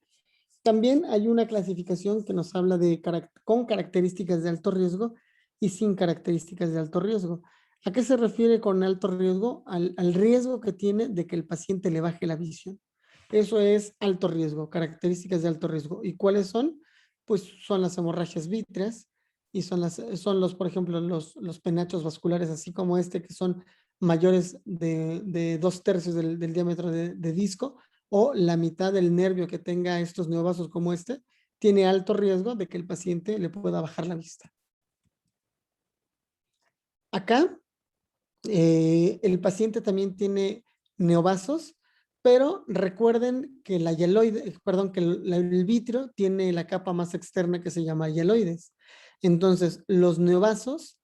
También hay una clasificación que nos habla de con características de alto riesgo y sin características de alto riesgo. ¿A qué se refiere con alto riesgo? Al riesgo que tiene de que el paciente le baje la visión. Eso es alto riesgo, características de alto riesgo. ¿Y cuáles son? Pues son las hemorragias vítreas y son los, por ejemplo, los penachos vasculares, así como este, que son mayores de 2/3 del diámetro de disco, o la mitad del nervio que tenga estos neovasos como este, tiene alto riesgo de que el paciente le pueda bajar la vista. Acá, el paciente también tiene neovasos, pero recuerden que que el vítreo tiene la capa más externa que se llama hialoides. Entonces, los neovasos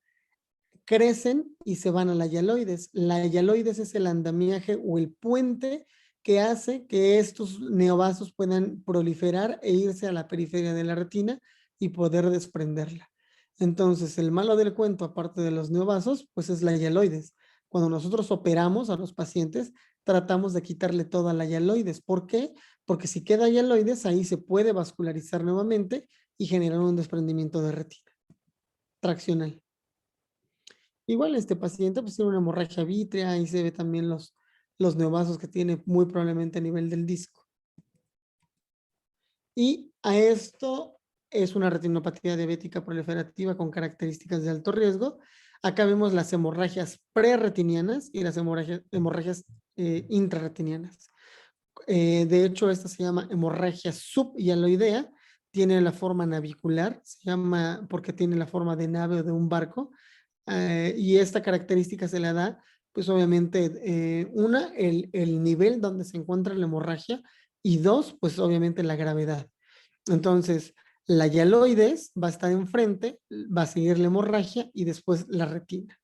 crecen y se van a la hialoides. La hialoides es el andamiaje o el puente que hace que estos neovasos puedan proliferar e irse a la periferia de la retina y poder desprenderla. Entonces, el malo del cuento, aparte de los neovasos, pues es la hialoides. Cuando nosotros operamos a los pacientes, tratamos de quitarle toda la hialoides. ¿Por qué? Porque si queda hialoides, ahí se puede vascularizar nuevamente y generar un desprendimiento de retina traccional. Igual este paciente pues tiene una hemorragia vítrea y se ve también los neovasos que tiene muy probablemente a nivel del disco. Y a esto es una retinopatía diabética proliferativa con características de alto riesgo. Acá vemos las hemorragias preretinianas y las hemorragias intrarretinianas. De hecho, esta se llama hemorragia subhialoidea, tiene la forma navicular, se llama porque tiene la forma de nave o de un barco. Y esta característica se le da, pues obviamente, el nivel donde se encuentra la hemorragia, y dos, pues obviamente la gravedad. Entonces, la hialoides va a estar enfrente, va a seguir la hemorragia y después la retina.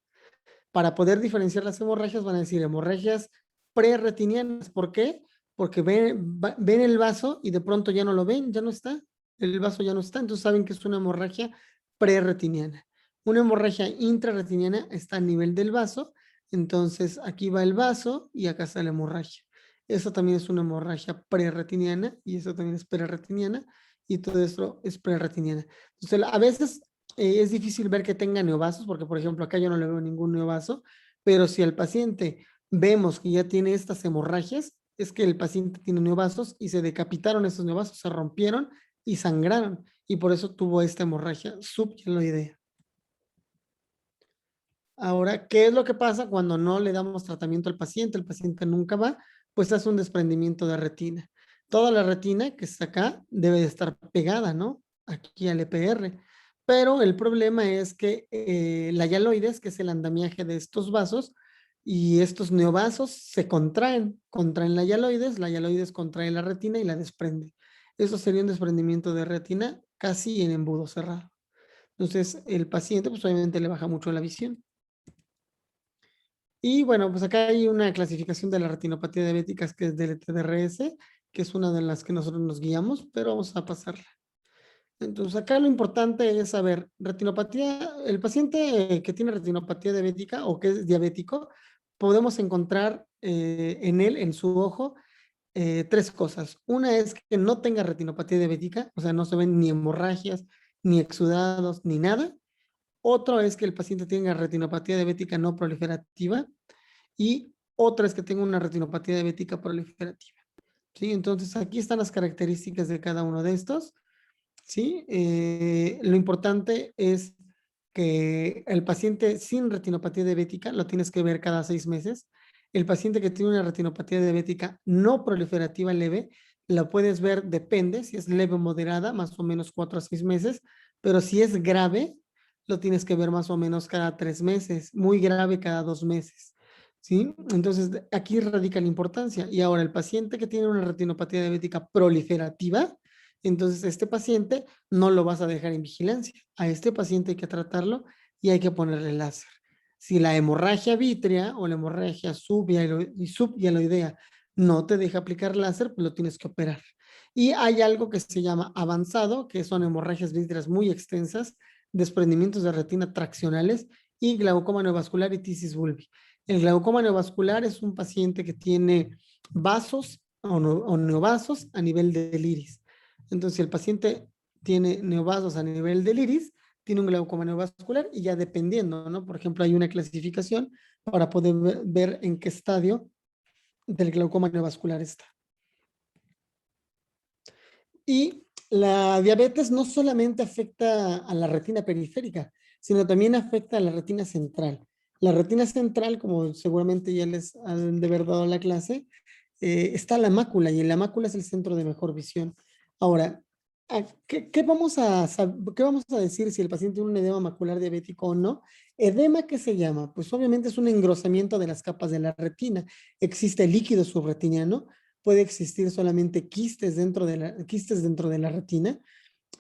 Para poder diferenciar las hemorragias van a decir hemorragias preretinianas. ¿Por qué? Porque ven el vaso y de pronto ya no lo ven, ya no está. El vaso ya no está, entonces saben que es una hemorragia preretiniana. Una hemorragia intrarretiniana está a nivel del vaso, entonces aquí va el vaso y acá está la hemorragia. Eso también es una hemorragia preretiniana y eso también es preretiniana y todo esto es preretiniana. Entonces, a veces es difícil ver que tenga neovasos porque, por ejemplo, acá yo no le veo ningún neovaso, pero si al paciente vemos que ya tiene estas hemorragias, es que el paciente tiene neovasos y se decapitaron esos neovasos, se rompieron y sangraron, y por eso tuvo esta hemorragia subhialoidea. Ahora, ¿qué es lo que pasa cuando no le damos tratamiento al paciente? El paciente nunca va, pues hace un desprendimiento de retina. Toda la retina que está acá debe de estar pegada, ¿no? Aquí al EPR. Pero el problema es que la hialoides, que es el andamiaje de estos vasos, y estos neovasos se contraen la hialoides contrae la retina y la desprende. Eso sería un desprendimiento de retina casi en embudo cerrado. Entonces, el paciente, pues obviamente le baja mucho la visión. Y bueno, pues acá hay una clasificación de la retinopatía diabética que es del TDRS, que es una de las que nosotros nos guiamos, pero vamos a pasarla. Entonces acá lo importante es saber, retinopatía, el paciente que tiene retinopatía diabética o que es diabético, podemos encontrar en él, en su ojo, tres cosas. Una es que no tenga retinopatía diabética, o sea, no se ven ni hemorragias, ni exudados, ni nada. Otro es que el paciente tenga retinopatía diabética no proliferativa y otra es que tenga una retinopatía diabética proliferativa. ¿Sí? Entonces aquí están las características de cada uno de estos. ¿Sí? Lo importante es que el paciente sin retinopatía diabética lo tienes que ver cada 6 meses. El paciente que tiene una retinopatía diabética no proliferativa leve, la puedes ver, depende, si es leve o moderada, más o menos 4 a 6 meses, pero si es grave, lo tienes que ver más o menos cada 3 meses, muy grave cada 2 meses. ¿Sí? Entonces, aquí radica la importancia. Y ahora, el paciente que tiene una retinopatía diabética proliferativa, entonces este paciente no lo vas a dejar en vigilancia. A este paciente hay que tratarlo y hay que ponerle láser. Si la hemorragia vítrea o la hemorragia subhialoidea no te deja aplicar láser, pues lo tienes que operar. Y hay algo que se llama avanzado, que son hemorragias vítreas muy extensas, desprendimientos de retina traccionales y glaucoma neovascular y tisis bulbi. El glaucoma neovascular es un paciente que tiene vasos o neovasos a nivel del iris. Entonces, si el paciente tiene neovasos a nivel del iris, tiene un glaucoma neovascular y ya dependiendo, ¿no? Por ejemplo, hay una clasificación para poder ver en qué estadio del glaucoma neovascular está. Y la diabetes no solamente afecta a la retina periférica, sino también afecta a la retina central. La retina central, como seguramente ya les han de haber dado la clase, está la mácula y en la mácula es el centro de mejor visión. Ahora, ¿qué vamos qué vamos a decir si el paciente tiene un edema macular diabético o no? ¿Edema qué se llama? Pues obviamente es un engrosamiento de las capas de la retina. Existe líquido subretiniano, puede existir solamente quistes dentro de la retina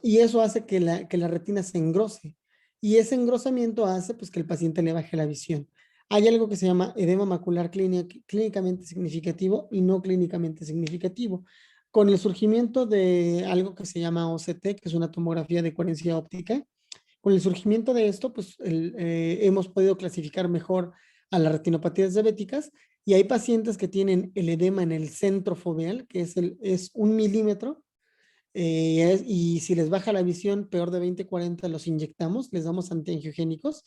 y eso hace que la retina se engrose. Y ese engrosamiento hace pues, que el paciente le baje la visión. Hay algo que se llama edema macular clínicamente significativo y no clínicamente significativo. Con el surgimiento de algo que se llama OCT, que es una tomografía de coherencia óptica, con el surgimiento de esto, pues hemos podido clasificar mejor a las retinopatías diabéticas y hay pacientes que tienen el edema en el centro foveal, que es 1 milímetro, y si les baja la visión peor de 20/40, los inyectamos, les damos antiangiogénicos.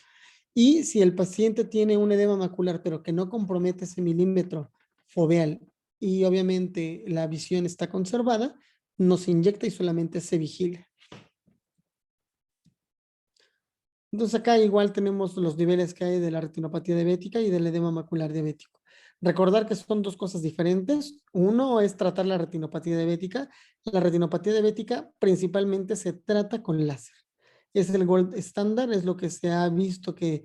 Y si el paciente tiene un edema macular, pero que no compromete ese milímetro foveal y obviamente la visión está conservada, no se inyecta y solamente se vigila. Entonces acá igual tenemos los niveles que hay de la retinopatía diabética y del edema macular diabético. Recordar que son dos cosas diferentes. Uno es tratar la retinopatía diabética. La retinopatía diabética principalmente se trata con láser. Es el gold estándar, es lo que se ha visto que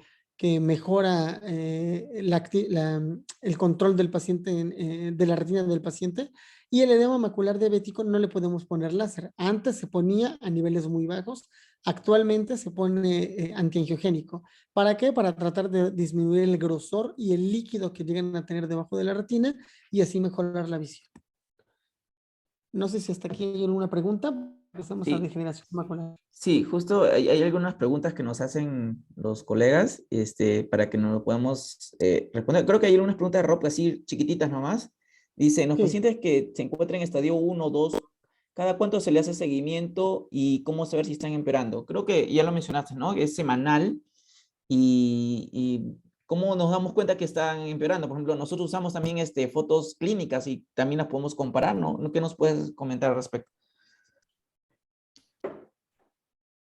mejora el control del paciente, de la retina del paciente. Y el edema macular diabético no le podemos poner láser. Antes se ponía a niveles muy bajos. Actualmente se pone antiangiogénico. ¿Para qué? Para tratar de disminuir el grosor y el líquido que llegan a tener debajo de la retina y así mejorar la visión. No sé si hasta aquí hay alguna pregunta. Empezamos a Sí, degeneración macular. sí, justo hay algunas preguntas que nos hacen los colegas, para que nos lo podamos responder. Creo que hay algunas preguntas de Rob así chiquititas nomás. Dice, en los Sí. pacientes que se encuentran en estadio 1 o 2, ¿cada cuánto se le hace seguimiento y cómo saber si están empeorando? Creo que ya lo mencionaste, ¿no? Que es semanal y ¿cómo nos damos cuenta que están empeorando? Por ejemplo, nosotros usamos también fotos clínicas y también las podemos comparar, ¿no? ¿Qué nos puedes comentar al respecto?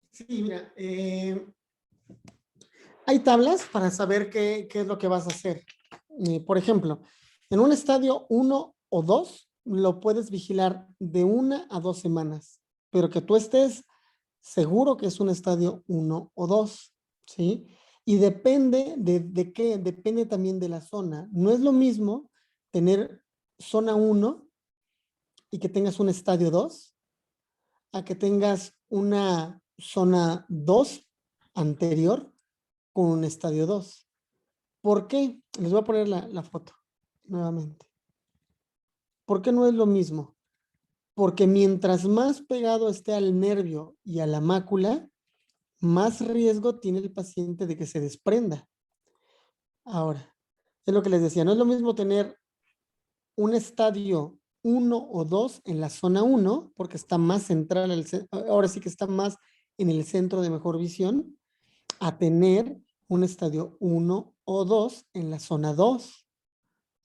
Sí, mira, hay tablas para saber qué es lo que vas a hacer. Por ejemplo, en un estadio 1 o 2, lo puedes vigilar de 1 a 2 semanas, pero que tú estés seguro que es un estadio 1 o 2, ¿sí? Y depende de qué, depende también de la zona. No es lo mismo tener zona 1 y que tengas un estadio 2 a que tengas una zona 2 anterior con un estadio 2. ¿Por qué? Les voy a poner la foto nuevamente. ¿Por qué no es lo mismo? Porque mientras más pegado esté al nervio y a la mácula, más riesgo tiene el paciente de que se desprenda. Ahora, es lo que les decía, no es lo mismo tener un estadio 1 o 2 en la zona 1, porque está más central, ahora sí que está más en el centro de mejor visión, a tener un estadio 1 o 2 en la zona 2.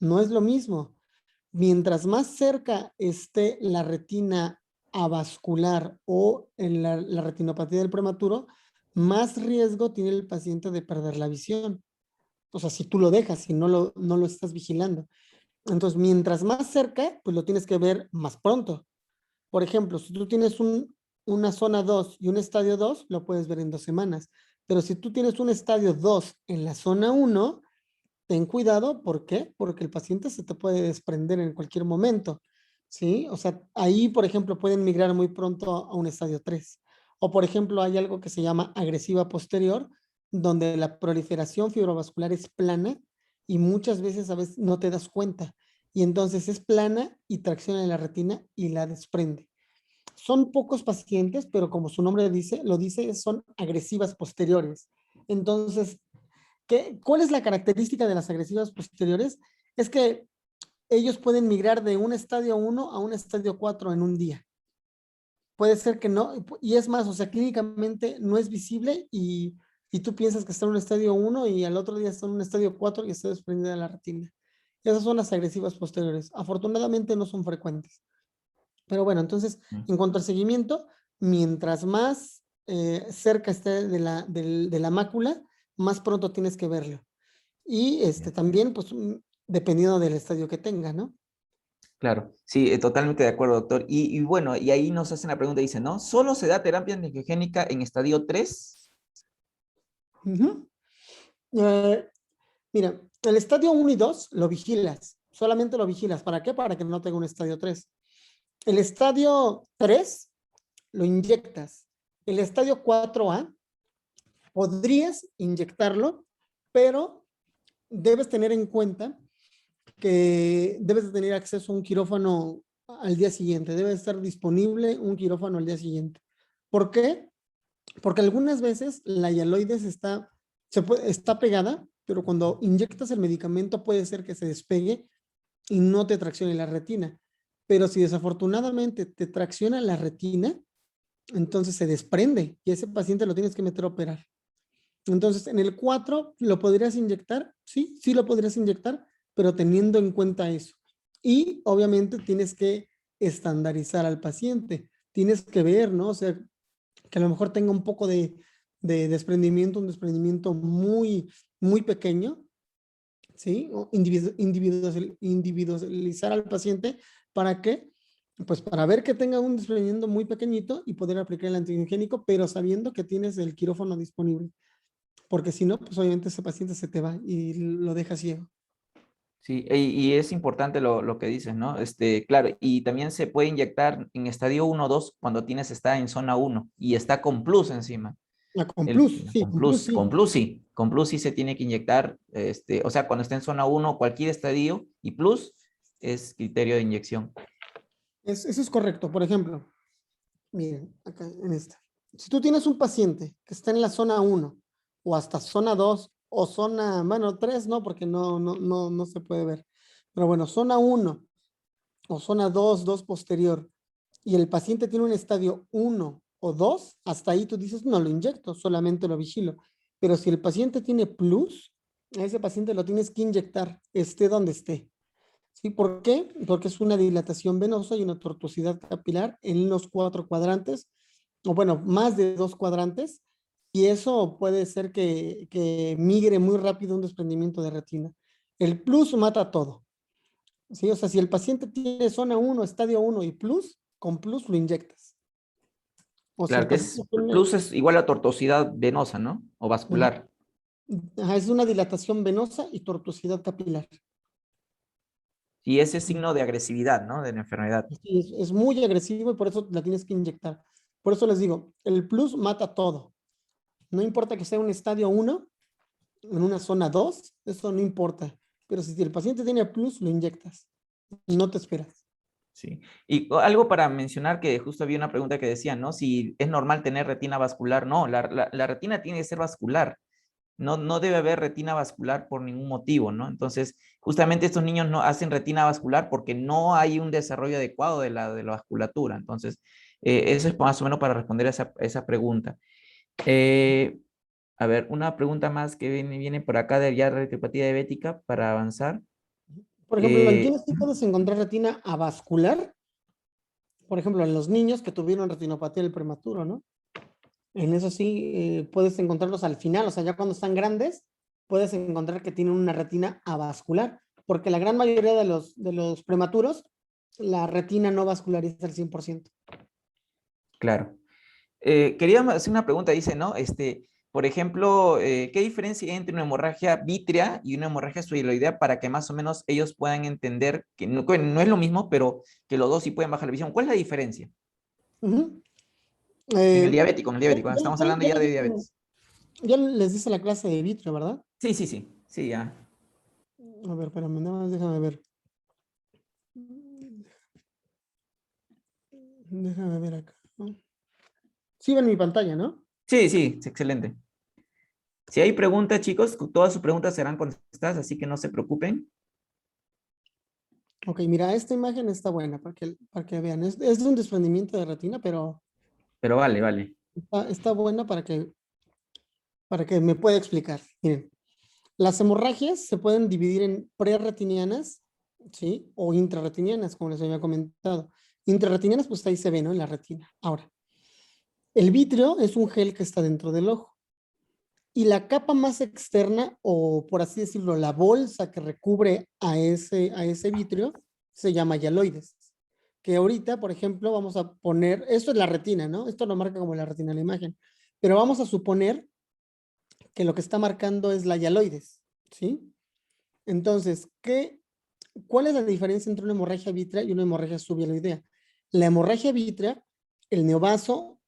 No es lo mismo. Mientras más cerca esté la retina avascular o en la retinopatía del prematuro, más riesgo tiene el paciente de perder la visión. O sea, si tú lo dejas, si no lo estás vigilando. Entonces, mientras más cerca, pues lo tienes que ver más pronto. Por ejemplo, si tú tienes una zona 2 y un estadio 2, lo puedes ver en 2 semanas. Pero si tú tienes un estadio 2 en la zona 1, ten cuidado. ¿Por qué? Porque el paciente se te puede desprender en cualquier momento. ¿Sí? O sea, ahí, por ejemplo, pueden migrar muy pronto a un estadio 3. O, por ejemplo, hay algo que se llama agresiva posterior, donde la proliferación fibrovascular es plana y muchas veces a veces no te das cuenta. Y entonces es plana y tracciona en la retina y la desprende. Son pocos pacientes, pero como su nombre lo dice, son agresivas posteriores. Entonces, ¿cuál es la característica de las agresivas posteriores? Es que ellos pueden migrar de un estadio 1 a un estadio 4 en un día. Puede ser que no, y es más, o sea, clínicamente no es visible y tú piensas que está en un estadio 1 y al otro día está en un estadio 4 y está desprendida la retina. Esas son las agresivas posteriores. Afortunadamente no son frecuentes. Pero bueno, entonces, Mm. en cuanto al seguimiento, mientras más cerca esté de la mácula, más pronto tienes que verlo. Y Ya. también, pues, dependiendo del estadio que tenga, ¿no? Claro, sí, totalmente de acuerdo, doctor. Y bueno, y ahí nos hacen la pregunta, dice, ¿no? ¿Solo se da terapia angiogénica en estadio 3? Ujú. Eh, Mira, el estadio 1 y 2 lo vigilas, solamente lo vigilas. ¿Para qué? Para que no tenga un estadio 3. El estadio 3 lo inyectas. El estadio 4A podrías inyectarlo, pero debes tener en cuenta que debes de tener acceso a un quirófano al día siguiente. Debe estar disponible un quirófano al día siguiente. ¿Por qué? Porque algunas veces la hialoides está pegada, pero cuando inyectas el medicamento puede ser que se despegue y no te traccione la retina. Pero si desafortunadamente te tracciona la retina, entonces se desprende y ese paciente lo tienes que meter a operar. Entonces, en el 4 ¿lo podrías inyectar? Sí, sí lo podrías inyectar, pero teniendo en cuenta eso. Y obviamente tienes que estandarizar al paciente. Tienes que ver, ¿no? O sea, que a lo mejor tenga un poco de desprendimiento, un desprendimiento muy, muy pequeño, ¿sí? O individualizar al paciente. ¿Para qué? Pues para ver que tenga un desprendimiento muy pequeñito y poder aplicar el antihigiénico, pero sabiendo que tienes el quirófano disponible. Porque si no, pues obviamente ese paciente se te va y lo deja ciego. Sí, y es importante lo que dices, ¿no? Claro, y también se puede inyectar en estadio 1 o 2 cuando está en zona 1 y está con plus encima. Con plus, sí, Con con plus, plus, sí. con plus sí se tiene que inyectar, o sea, cuando está en zona 1 cualquier estadio y plus es criterio de inyección. Eso es correcto. Por ejemplo, miren, acá en esta. Si tú tienes un paciente que está en la zona 1 o hasta zona 2 o zona, bueno, 3 no, porque no se puede ver. Pero bueno, zona 1 o zona 2 2 posterior, y el paciente tiene un estadio 1 o 2, hasta ahí tú dices, no lo inyecto, solamente lo vigilo. Pero si el paciente tiene plus, A ese paciente lo tienes que inyectar, esté donde esté. ¿Sí? ¿Por qué? Porque es una dilatación venosa y una tortuosidad capilar en los 4 cuadrantes, o bueno, más de 2 cuadrantes, y eso puede ser que migre muy rápido un desprendimiento de retina. El plus mata todo. ¿Sí? O sea, si el paciente tiene zona 1, estadio 1 y plus, con plus lo inyectas. O si el Claro, que paciente es, tiene, plus es igual a tortuosidad venosa, ¿no? O vascular. ajá, es una dilatación venosa y tortuosidad capilar. Y ese es signo de agresividad, ¿no? De la enfermedad. Sí, es muy agresivo y por eso la tienes que inyectar. Por eso les digo, el plus mata todo. No importa que sea un estadio 1, en una zona 2, eso no importa. Pero si el paciente tiene plus, lo inyectas. No te esperas. Sí. Y algo para mencionar que justo había una pregunta que decía, ¿no? Si es normal tener retina vascular. No, la retina tiene que ser vascular. No, no debe haber retina vascular por ningún motivo, ¿no? Entonces, justamente estos niños no hacen retina vascular porque no hay un desarrollo adecuado de la vasculatura. Entonces, eso es más o menos para responder a esa pregunta. Eh, a ver, una pregunta más que viene por acá de ya retinopatía diabética para avanzar. Por ejemplo, ¿en quiénes sí puedes encontrar retina avascular? Por ejemplo, en los niños que tuvieron retinopatía del prematuro, ¿no? En eso sí, puedes encontrarlos al final, o sea, ya cuando están grandes, puedes encontrar que tienen una retina avascular, porque la gran mayoría de los prematuros, la retina no vasculariza al 100%. Claro. Quería hacer una pregunta, dice, ¿no? Por ejemplo, ¿qué diferencia hay entre una hemorragia vítrea y una hemorragia suberoidea para que más o menos ellos puedan entender que no es lo mismo, pero que los dos sí pueden bajar la visión? ¿Cuál es la diferencia? Ujú. Eh, En el diabético, estamos hablando ya de diabetes. ya les dice la clase de vitrio, ¿verdad? Sí, sí, sí, sí, ya. A ver, espérame, nada más déjame ver. Déjame ver acá, ¿no? Sí, ven mi pantalla, ¿no? Sí, sí, es excelente. Si hay preguntas, chicos, todas sus preguntas serán contestadas, así que no se preocupen. Ok, mira, esta imagen está buena para que vean. Es de un desprendimiento de retina, pero Pero vale, vale. está buena para que me pueda explicar. Miren, las hemorragias se pueden dividir en prerretinianas, ¿sí? O intrarretinianas, como les había comentado. Intrarretinianas, pues ahí se ve, ¿no? En la retina. Ahora, el vitrio es un gel que está dentro del ojo. Y la capa más externa, o por así decirlo, la bolsa que recubre a ese vitrio, se llama hialoides. Que ahorita, por ejemplo, vamos a poner, esto es la retina, ¿no? Esto lo marca como la retina la imagen. Pero vamos a suponer que lo que está marcando es la hialoides, ¿sí? Entonces, ¿cuál es la diferencia entre una hemorragia vítrea y una hemorragia subhialoidea? La hemorragia vítrea, el neovaso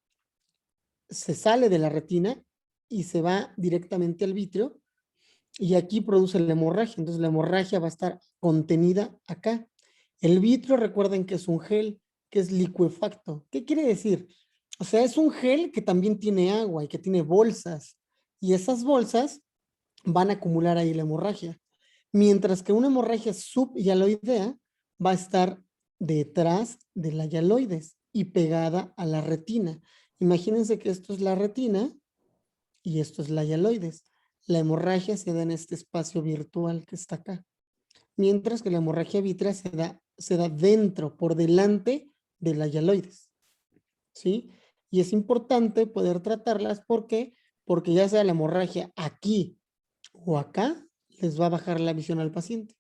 se sale de la retina y se va directamente al vitrio y aquí produce la hemorragia. Entonces la hemorragia va a estar contenida acá. El vitrio, recuerden que es un gel que es licuefacto. ¿Qué quiere decir? O sea, es un gel que también tiene agua y que tiene bolsas. Y esas bolsas van a acumular ahí la hemorragia. Mientras que una hemorragia subhialoidea va a estar detrás de la hialoides y pegada a la retina. Imagínense que esto es la retina y esto es la hialoides. La hemorragia se da en este espacio virtual que está acá, mientras que la hemorragia vítrea se da dentro, por delante de la hialoides, ¿sí? Y es importante poder tratarlas porque ya sea la hemorragia aquí o acá, les va a bajar la visión al paciente.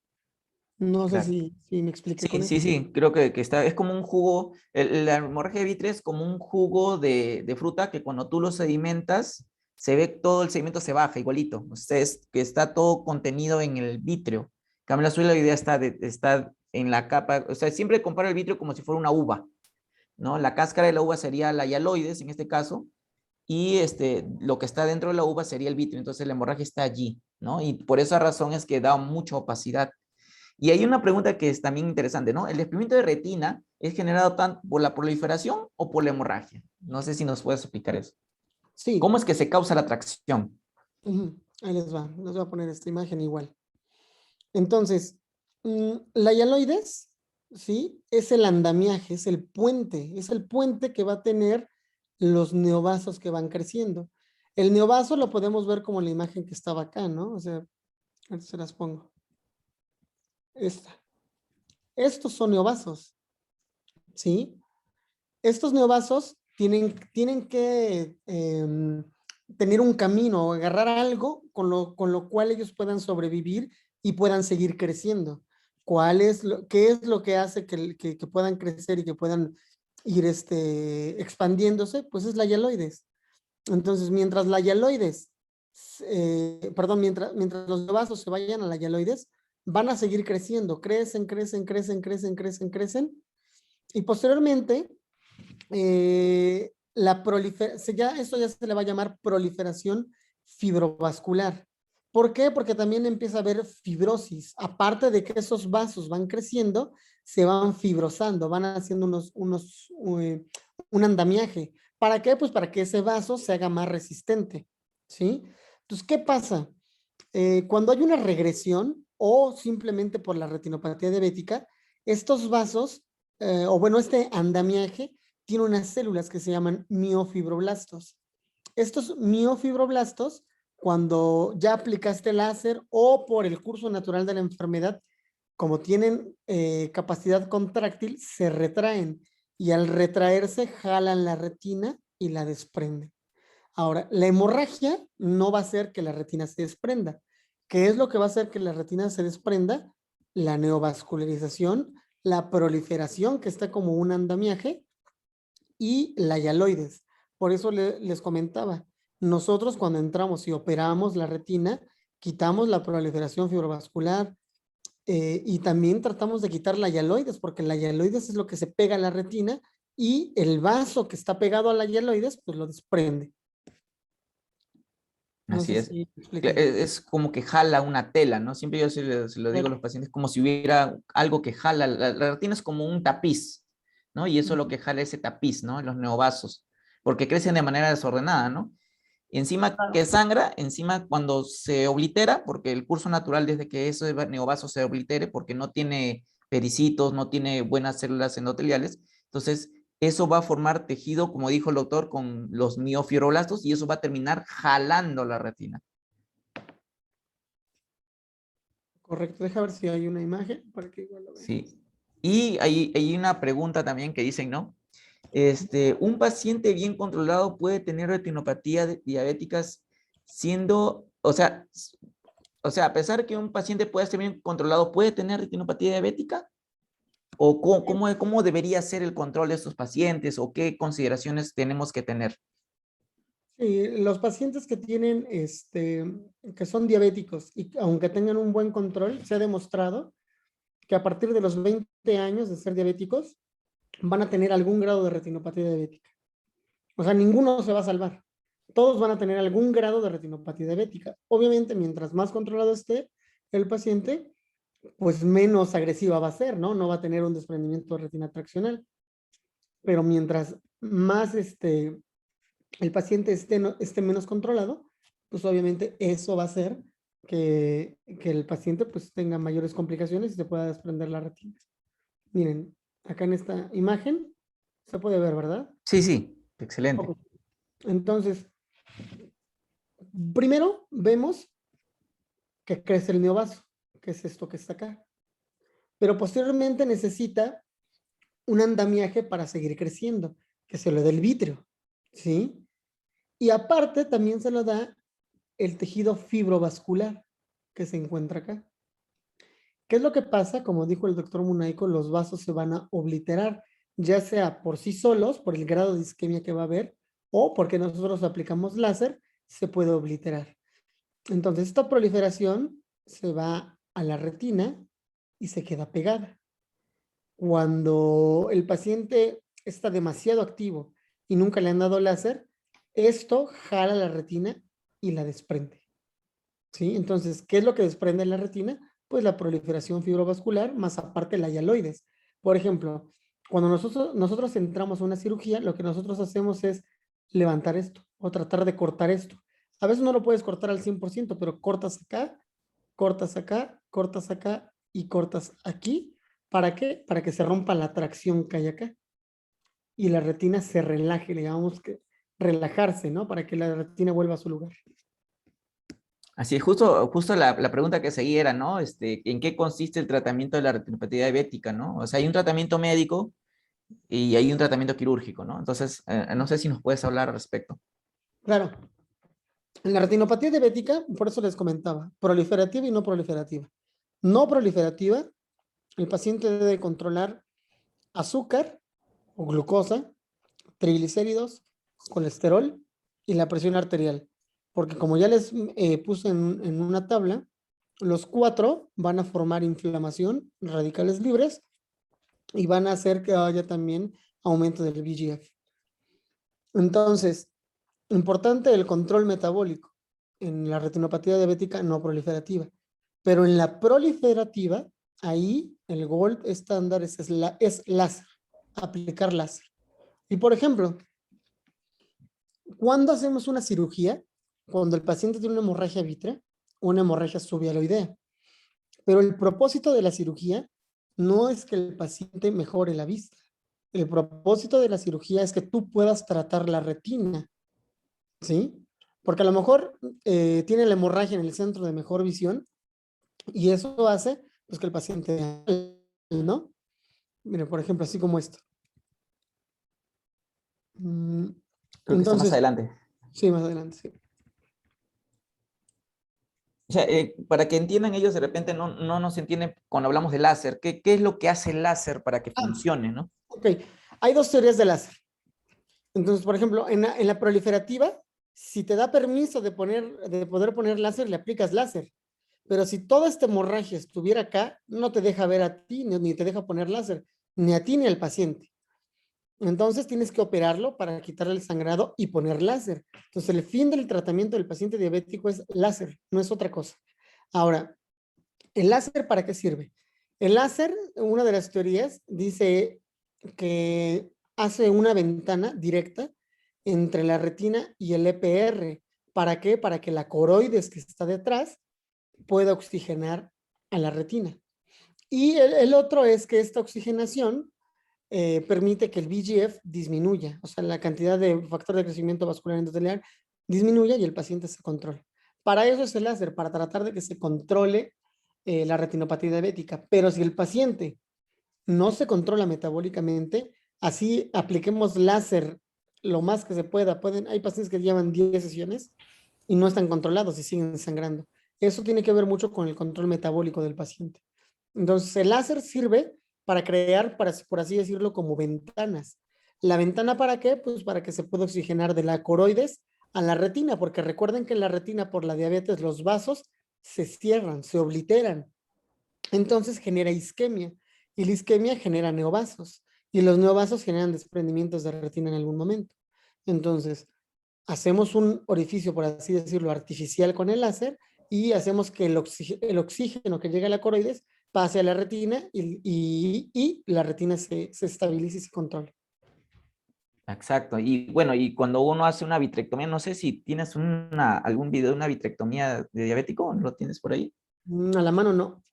No sé Claro. si me expliqué con Sí, eso. sí, sí, creo que está, es como un jugo, la hemorragia de vitrea es como un jugo de fruta que cuando tú lo sedimentas, se ve todo el sedimento se baja igualito, o sea, es que está todo contenido en el vitrio. En cambio, la suela idea está en la capa, o sea, siempre comparo el vitrio como si fuera una uva, ¿no? La cáscara de la uva sería la hialoides en este caso, y lo que está dentro de la uva sería el vitrio, entonces la hemorragia está allí, ¿no? Y por esa razón es que da mucha opacidad. Y hay una pregunta que es también interesante, ¿no? ¿El desprendimiento de retina es generado por la proliferación o por la hemorragia? No sé si nos puedes explicar eso. Sí, ¿Cómo es que se causa la tracción? ahí les voy a poner esta imagen igual. Entonces, la hialoides, ¿sí? Es el andamiaje, es el puente que va a tener los neovasos que van creciendo. El neovaso lo podemos ver como la imagen que estaba acá, ¿no? O sea, Ahorita se las pongo. Estos son neovasos, ¿sí? Estos neovasos tienen que tener un camino o agarrar algo con lo cual ellos puedan sobrevivir y puedan seguir creciendo. ¿Qué es lo que hace que puedan crecer y que puedan ir expandiéndose? Pues es la hialoides. Entonces, mientras la hialoides, mientras los neovasos se vayan a la hialoides, van a seguir creciendo, crecen, y posteriormente esto ya se le va a llamar proliferación fibrovascular. ¿Por qué? Porque también empieza a haber fibrosis. Aparte de que esos vasos van creciendo, se van fibrosando, van haciendo un andamiaje. ¿Para qué? Pues para que ese vaso se haga más resistente, ¿sí? Entonces, ¿qué pasa? Cuando hay una regresión o simplemente por la retinopatía diabética, estos vasos, este andamiaje, tiene unas células que se llaman miofibroblastos. Estos miofibroblastos, cuando ya aplicaste láser o por el curso natural de la enfermedad, como tienen capacidad contráctil, se retraen y al retraerse jalan la retina y la desprenden. Ahora, la hemorragia no va a hacer que la retina se desprenda. ¿Qué es lo que va a hacer que la retina se desprenda? La neovascularización, la proliferación, que está como un andamiaje, y la hialoides. Por eso les comentaba, nosotros cuando entramos y operamos la retina, quitamos la proliferación fibrovascular y también tratamos de quitar la hialoides, porque la hialoides es lo que se pega a la retina y el vaso que está pegado a la hialoides, pues lo desprende. No Así sé es. si me expliqué. Es como que jala una tela, ¿no? Siempre yo se lo digo a los pacientes, como si hubiera algo que jala. La retina es como un tapiz, ¿no? Y eso es lo que jala ese tapiz, ¿no? Los neovasos, porque crecen de manera desordenada, ¿no? Y encima que sangra, encima cuando se oblitera, porque el curso natural desde que ese neovaso se oblitere, porque no tiene pericitos, no tiene buenas células endoteliales, entonces eso va a formar tejido, como dijo el doctor, con los miofibroblastos y eso va a terminar jalando la retina. Correcto, deja ver si hay una imagen para que igual lo vean. Sí. Y hay una pregunta también que dicen, ¿no? Un paciente bien controlado puede tener retinopatía diabéticas siendo, a pesar que un paciente pueda estar bien controlado, ¿puede tener retinopatía diabética? ¿O cómo debería ser el control de estos pacientes? ¿O qué consideraciones tenemos que tener? Sí, los pacientes que tienen, que son diabéticos y aunque tengan un buen control, se ha demostrado que a partir de los 20 años de ser diabéticos van a tener algún grado de retinopatía diabética. O sea, ninguno se va a salvar. Todos van a tener algún grado de retinopatía diabética. Obviamente, mientras más controlado esté el paciente, pues menos agresiva va a ser, ¿no? No va a tener un desprendimiento de retina traccional. Pero mientras más el paciente esté menos controlado, pues obviamente eso va a hacer que el paciente pues tenga mayores complicaciones y se pueda desprender la retina. Miren, acá en esta imagen se puede ver, ¿verdad? Sí, sí, excelente. Ok. Entonces, primero vemos que crece el neovaso, que es esto que está acá. Pero posteriormente necesita un andamiaje para seguir creciendo, que se lo dé el vítreo, ¿sí? Y aparte también se lo da el tejido fibrovascular que se encuentra acá. ¿Qué es lo que pasa? Como dijo el doctor Munaico, los vasos se van a obliterar, ya sea por sí solos, por el grado de isquemia que va a haber, o porque nosotros aplicamos láser, se puede obliterar. Entonces, esta proliferación se va a la retina y se queda pegada. Cuando el paciente está demasiado activo y nunca le han dado láser, esto jala la retina y la desprende. ¿Sí? Entonces, ¿qué es lo que desprende la retina? Pues la proliferación fibrovascular, más aparte la hialoides. Por ejemplo, cuando nosotros entramos a una cirugía, lo que nosotros hacemos es levantar esto o tratar de cortar esto. A veces no lo puedes cortar al 100%, pero cortas acá, cortas acá, cortas acá y cortas aquí. ¿Para qué? Para que se rompa la tracción que hay acá y la retina se relaje, digamos que relajarse, ¿no? Para que la retina vuelva a su lugar. Así es, justo la pregunta que seguía era, ¿no? ¿En qué consiste el tratamiento de la retinopatía diabética, ¿no? O sea, hay un tratamiento médico y hay un tratamiento quirúrgico, ¿no? Entonces, no sé si nos puedes hablar al respecto. Claro, en la retinopatía diabética, por eso les comentaba, proliferativa y no proliferativa. No proliferativa, el paciente debe controlar azúcar o glucosa, triglicéridos, colesterol y la presión arterial. Porque como ya les puse en una tabla, los cuatro van a formar inflamación, radicales libres, y van a hacer que haya también aumento del VGF. Entonces, importante el control metabólico en la retinopatía diabética no proliferativa. Pero en la proliferativa, ahí el gold estándar es láser, aplicar láser. Y por ejemplo, ¿cuándo hacemos una cirugía? Cuando el paciente tiene una hemorragia vítrea o una hemorragia subhialoidea. Pero el propósito de la cirugía no es que el paciente mejore la vista. El propósito de la cirugía es que tú puedas tratar la retina, ¿sí? Porque a lo mejor tiene la hemorragia en el centro de mejor visión y eso hace pues, que el paciente, ¿no? Miren, por ejemplo, así como esto. Mm, Creo que está más Entonces, adelante. sí, más adelante, sí. O sea, para que entiendan ellos, de repente no nos entienden cuando hablamos de láser. ¿Qué es lo que hace el láser para que Ah, funcione, no? ok. Hay dos teorías de láser. Entonces, por ejemplo, en la proliferativa, si te da permiso de poder poner láser, le aplicas láser. Pero si toda esta hemorragia estuviera acá, no te deja ver a ti, ni te deja poner láser, ni a ti ni al paciente. Entonces tienes que operarlo para quitarle el sangrado y poner láser. Entonces el fin del tratamiento del paciente diabético es láser, no es otra cosa. Ahora, ¿el láser para qué sirve? El láser, una de las teorías, dice que hace una ventana directa entre la retina y el EPR. ¿Para qué? Para que la coroides que está detrás pueda oxigenar a la retina. Y el otro es que esta oxigenación permite que el VGF disminuya, o sea, la cantidad de factor de crecimiento vascular endotelial disminuya y el paciente se controle. Para eso es el láser, para tratar de que se controle la retinopatía diabética. Pero si el paciente no se controla metabólicamente, así apliquemos láser lo más que se pueda. Hay pacientes que llevan 10 sesiones y no están controlados y siguen sangrando. Eso tiene que ver mucho con el control metabólico del paciente. Entonces, el láser sirve para crear, por así decirlo, como ventanas. ¿La ventana para qué? Pues para que se pueda oxigenar de la coroides a la retina, porque recuerden que en la retina por la diabetes los vasos se cierran, se obliteran. Entonces genera isquemia y la isquemia genera neovasos y los neovasos generan desprendimientos de retina en algún momento. Entonces, hacemos un orificio, por así decirlo, artificial con el láser y hacemos que el oxígeno que llega a la coroides pase a la retina y la retina se estabilice y se controle. Exacto. Y bueno, y cuando uno hace una vitrectomía, no sé si tienes algún video de una vitrectomía de diabético, ¿lo tienes por ahí? A la mano no.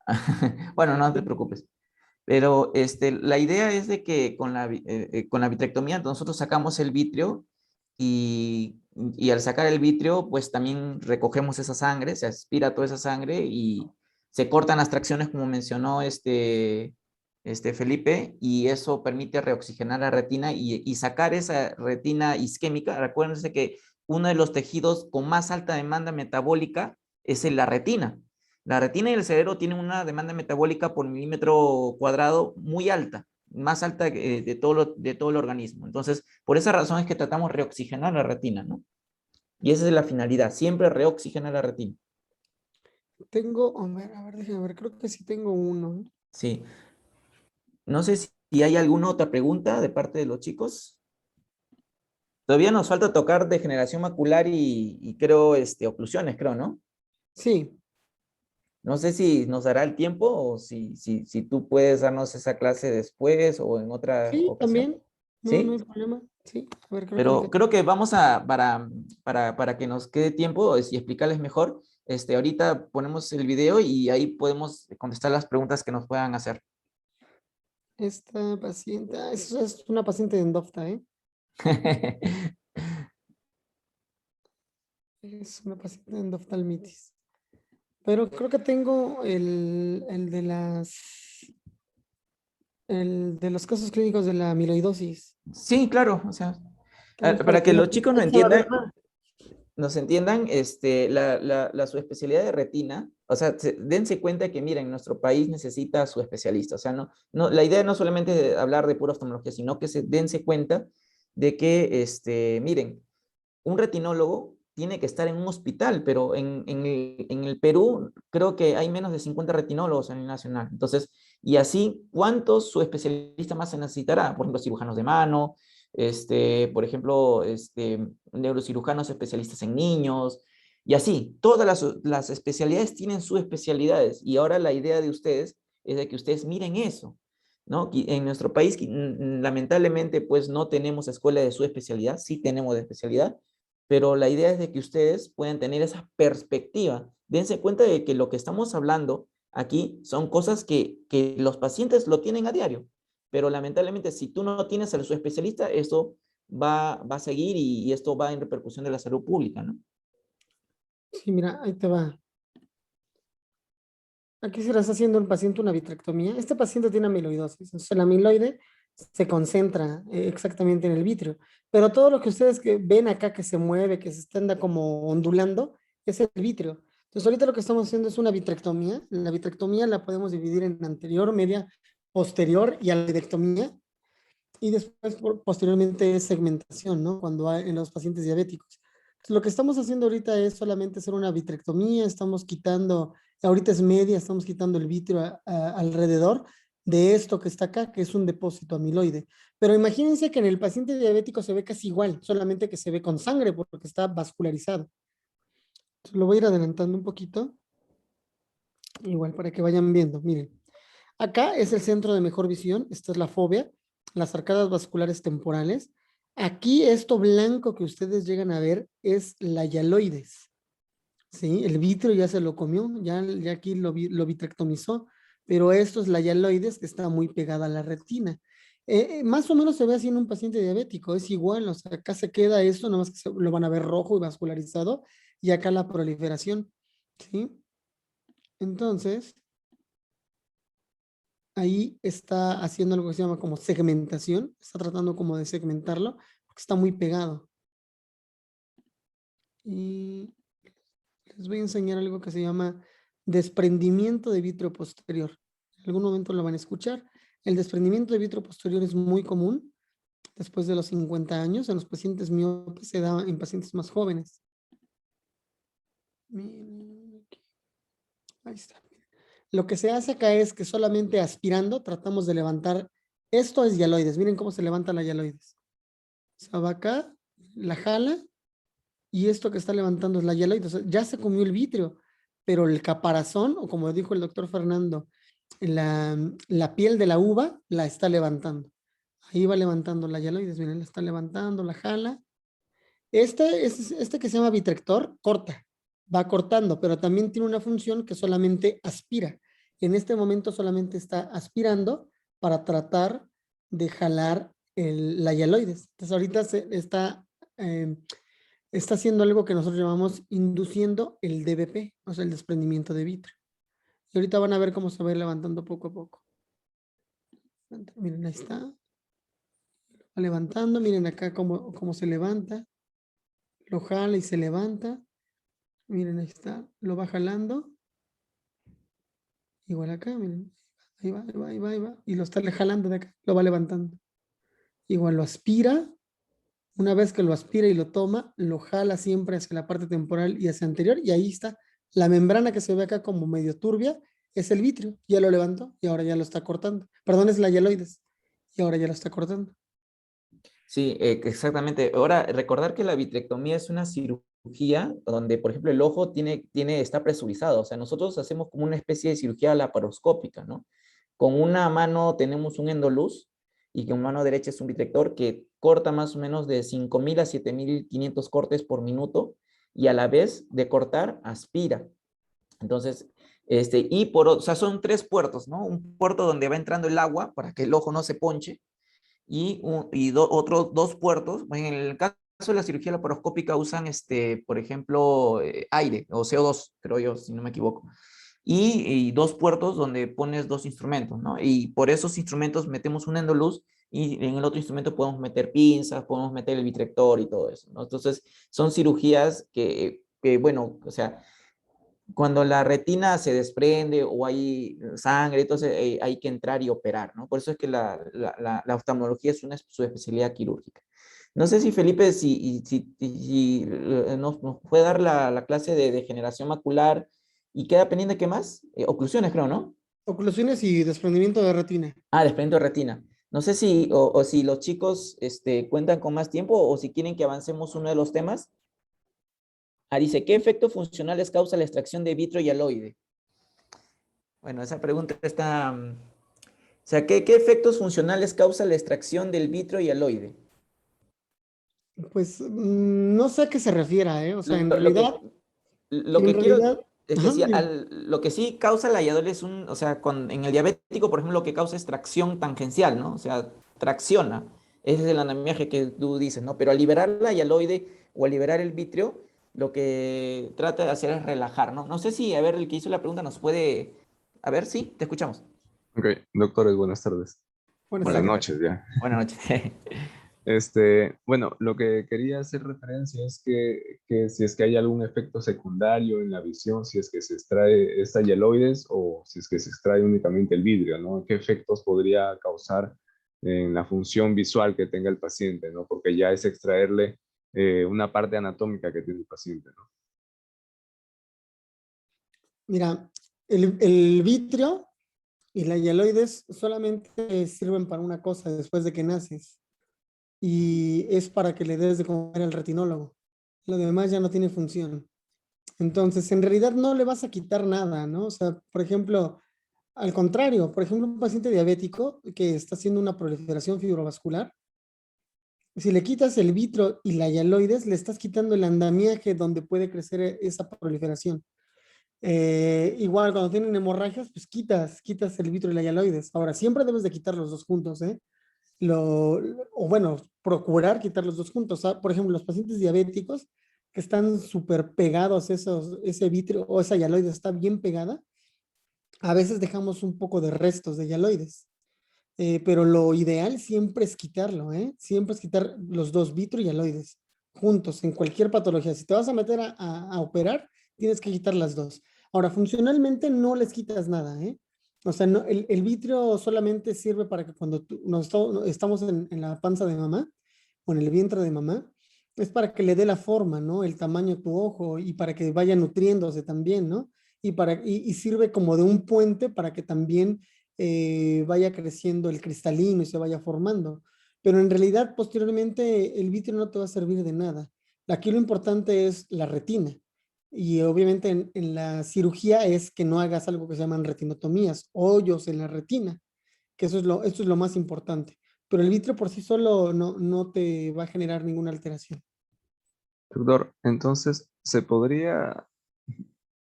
Bueno, no te preocupes. Pero la idea es de que con la vitrectomía nosotros sacamos el vitrio y al sacar el vitrio, pues también recogemos esa sangre, se aspira toda esa sangre y se cortan las tracciones, como mencionó Felipe, y eso permite reoxigenar la retina y sacar esa retina isquémica. Recuérdense que uno de los tejidos con más alta demanda metabólica es la retina. La retina y el cerebro tienen una demanda metabólica por milímetro cuadrado muy alta, más alta de todo el organismo. Entonces, por esa razón es que tratamos de reoxigenar la retina, ¿no? Y esa es la finalidad, siempre reoxigenar la retina. Tengo, a ver, déjame ver, creo que sí tengo uno. Sí. No sé si hay alguna otra pregunta de parte de los chicos. Todavía nos falta tocar degeneración macular y creo, oclusiones, creo, ¿no? Sí, No sé si nos dará el tiempo o si tú puedes darnos esa clase después o en otra sí, ocasión. también. No, no hay ¿Sí? problema. Sí, a ver, creo que Pero creo que vamos para que nos quede tiempo y explicarles mejor, ahorita ponemos el video y ahí podemos contestar las preguntas que nos puedan hacer. esta paciente, eso es una paciente de Endofta, ¿eh? Es una paciente de endoftalmitis. pero creo que tengo el de los casos clínicos de la amiloidosis. Sí, claro, o sea, Entonces, para para que que no, los chicos ahí se va a ver entiendan, más. nos entiendan, la subespecialidad de retina, o sea, dense cuenta que, miren, nuestro país necesita su especialista, o sea, la idea no solamente es de hablar de pura oftalmología, sino que dense cuenta de que, miren, un retinólogo tiene que estar en un hospital, pero en el Perú creo que hay menos de 50 retinólogos a nivel nacional. Entonces, y así, ¿cuántos subespecialistas más se necesitará? Por ejemplo, cirujanos de mano, por ejemplo, neurocirujanos especialistas en niños, y así, todas las especialidades tienen sus especialidades, y ahora la idea de ustedes es de que ustedes miren eso, ¿no? En nuestro país, lamentablemente, pues no tenemos escuela de su especialidad, sí tenemos de especialidad, pero la idea es de que ustedes puedan tener esa perspectiva. Dense cuenta de que lo que estamos hablando aquí son cosas que los pacientes lo tienen a diario, pero lamentablemente si tú no tienes a su especialista, esto va a seguir y esto va en repercusión de la salud pública, ¿no? Sí, mira, ahí te va. Aquí se le está haciendo al paciente una vitrectomía. Este paciente tiene amiloidosis. Entonces, el amiloide se concentra exactamente en el vitrio. Pero todo lo que ustedes que ven acá que se mueve, que se está como ondulando, es el vitrio. Entonces, ahorita lo que estamos haciendo es una vitrectomía. La vitrectomía la podemos dividir en anterior, media, posterior y aloidectomía. Y después, posteriormente, es segmentación, ¿no? Cuando hay en los pacientes diabéticos. Entonces, lo que estamos haciendo ahorita es solamente hacer una vitrectomía, estamos quitando, ahorita es media, estamos quitando el vitrio alrededor de esto que está acá, que es un depósito amiloide. Pero imagínense que en el paciente diabético se ve casi igual, solamente que se ve con sangre porque está vascularizado. Entonces, lo voy a ir adelantando un poquito, igual para que vayan viendo. Miren, acá es el centro de mejor visión, esta es la fóvea, las arcadas vasculares temporales. Aquí esto blanco que ustedes llegan a ver es la hialoides, ¿sí? El vitrio ya se lo comió, ya aquí lo vitrectomizó, pero esto es la hialoides que está muy pegada a la retina. Más o menos se ve así en un paciente diabético, es igual, o sea, acá se queda esto, nomás que lo van a ver rojo y vascularizado, y acá la proliferación, ¿sí? Entonces, ahí está haciendo algo que se llama como segmentación, está tratando como de segmentarlo, porque está muy pegado. Y les voy a enseñar algo que se llama desprendimiento de vitrio posterior. En algún momento lo van a escuchar. El desprendimiento de vitrio posterior es muy común después de los 50 años. En los pacientes miopes se da en pacientes más jóvenes. Ahí está. Lo que se hace acá es que solamente aspirando tratamos de levantar. Esto es hialoides. Miren cómo se levanta la hialoides. Se va acá, la jala y esto que está levantando es la hialoide. O sea, ya se comió el vitrio, pero el caparazón, o como dijo el doctor Fernando, la piel de la uva la está levantando. Ahí va levantando la hialoides, miren, la está levantando, la jala. Este que se llama vitrector, corta, va cortando, pero también tiene una función que solamente aspira. En este momento solamente está aspirando para tratar de jalar la hialoides. Entonces ahorita eh, está haciendo algo que nosotros llamamos induciendo el DBP, o sea, el desprendimiento de vitrio. Y ahorita van a ver cómo se va a ir levantando poco a poco. Miren, ahí está. Va levantando, miren acá cómo se levanta. Lo jala y se levanta. Miren, ahí está. Lo va jalando. Igual acá, miren. Ahí va, ahí va, ahí va, ahí va. Y lo está jalando de acá. Lo va levantando. Igual lo aspira. Una vez que lo aspira y lo toma, lo jala siempre hacia la parte temporal y hacia anterior. Y ahí está. La membrana que se ve acá como medio turbia es el vitrio. Ya lo levantó y ahora ya lo está cortando. Perdón, es la hialoides. Y ahora ya lo está cortando. Sí, exactamente. Ahora, recordar que la vitrectomía es una cirugía donde, por ejemplo, el ojo está presurizado. O sea, nosotros hacemos como una especie de cirugía laparoscópica, ¿no? Con una mano tenemos un endoluz y con mano derecha es un vitrector que corta más o menos de 5.000 a 7.500 cortes por minuto y a la vez de cortar, aspira. Entonces, o sea, son tres puertos, ¿no? Un puerto donde va entrando el agua para que el ojo no se ponche y otros dos puertos. En el caso de la cirugía laparoscópica usan, por ejemplo, aire o CO2, creo yo, si no me equivoco. Y dos puertos donde pones dos instrumentos, ¿no? Y por esos instrumentos metemos un endoluz y en el otro instrumento podemos meter pinzas, podemos meter el vitrector y todo eso, ¿no? Entonces, son cirugías bueno, o sea, cuando la retina se desprende o hay sangre, entonces hay que entrar y operar, ¿no? Por eso es que la oftalmología es una subespecialidad quirúrgica. No sé si Felipe, si nos puede dar la clase de degeneración macular y queda pendiente, ¿qué más? Oclusiones, creo, ¿no? Oclusiones y desprendimiento de retina. Ah, desprendimiento de retina. No sé si, o si los chicos cuentan con más tiempo o si quieren que avancemos uno de los temas. Ah, dice, ¿qué efectos funcionales causa la extracción de vitro y aloide? Bueno, esa pregunta está... o sea, ¿qué efectos funcionales causa la extracción del vitro y aloide? Pues no sé a qué se refiera, ¿eh? O sea, Lo, lo que, lo en que quiero realidad, es que ajá, sí, dime. lo que sí causa la IADOL es un, o sea, en el diabético, por ejemplo, lo que causa es tracción tangencial, ¿no? O sea, tracciona. Ese es el andamiaje que tú dices, ¿no? Pero al liberar la hialoide o al liberar el vitrio, lo que trata de hacer es relajar, ¿no? No sé si, a ver, el que hizo la pregunta nos puede... A ver, sí, te escuchamos. Ok, doctores, buenas tardes. Buenas Buenas tardes. noches ya. Buenas noches. Bueno, lo que quería hacer referencia es que si es que hay algún efecto secundario en la visión, si es que se extrae esta hialoides o si es que se extrae únicamente el vidrio, ¿no? ¿Qué efectos podría causar en la función visual que tenga el paciente, ¿no? Porque ya es extraerle una parte anatómica que tiene el paciente, ¿no? Mira, el vitrio y la hialoides solamente sirven para una cosa después de que naces y es para que le des de comer al retinólogo. Lo demás ya no tiene función. Entonces, en realidad no le vas a quitar nada, ¿no? O sea, por ejemplo, al contrario, por ejemplo, un paciente diabético que está haciendo una proliferación fibrovascular, si le quitas el vitro y la hialoides, le estás quitando el andamiaje donde puede crecer esa proliferación. Igual cuando tienen hemorragias, pues quitas el vitro y la hialoides. Ahora, siempre debes de quitar los dos juntos, ¿eh? O bueno, procurar quitar los dos juntos. Por ejemplo, los pacientes diabéticos que están súper pegados, ese vitrio o esa hialoide está bien pegada, a veces dejamos un poco de restos de hialoides. Pero lo ideal siempre es quitarlo, ¿eh? Siempre es quitar los dos vitro y hialoides juntos en cualquier patología. Si te vas a meter a operar, tienes que quitar las dos. Ahora, funcionalmente no les quitas nada, ¿eh? O sea, no, el vitrio solamente sirve para que cuando estamos en la panza de mamá o en el vientre de mamá, es para que le dé la forma, ¿no? El tamaño a tu ojo y para que vaya nutriéndose también, ¿no? Y sirve como de un puente para que también vaya creciendo el cristalino y se vaya formando. Pero en realidad, posteriormente, el vitrio no te va a servir de nada. Aquí lo importante es la retina. Y obviamente en la cirugía es que no hagas algo que se llaman retinotomías, hoyos en la retina, que esto es lo más importante. Pero el vitrio por sí solo no te va a generar ninguna alteración. Doctor, entonces, ¿se podría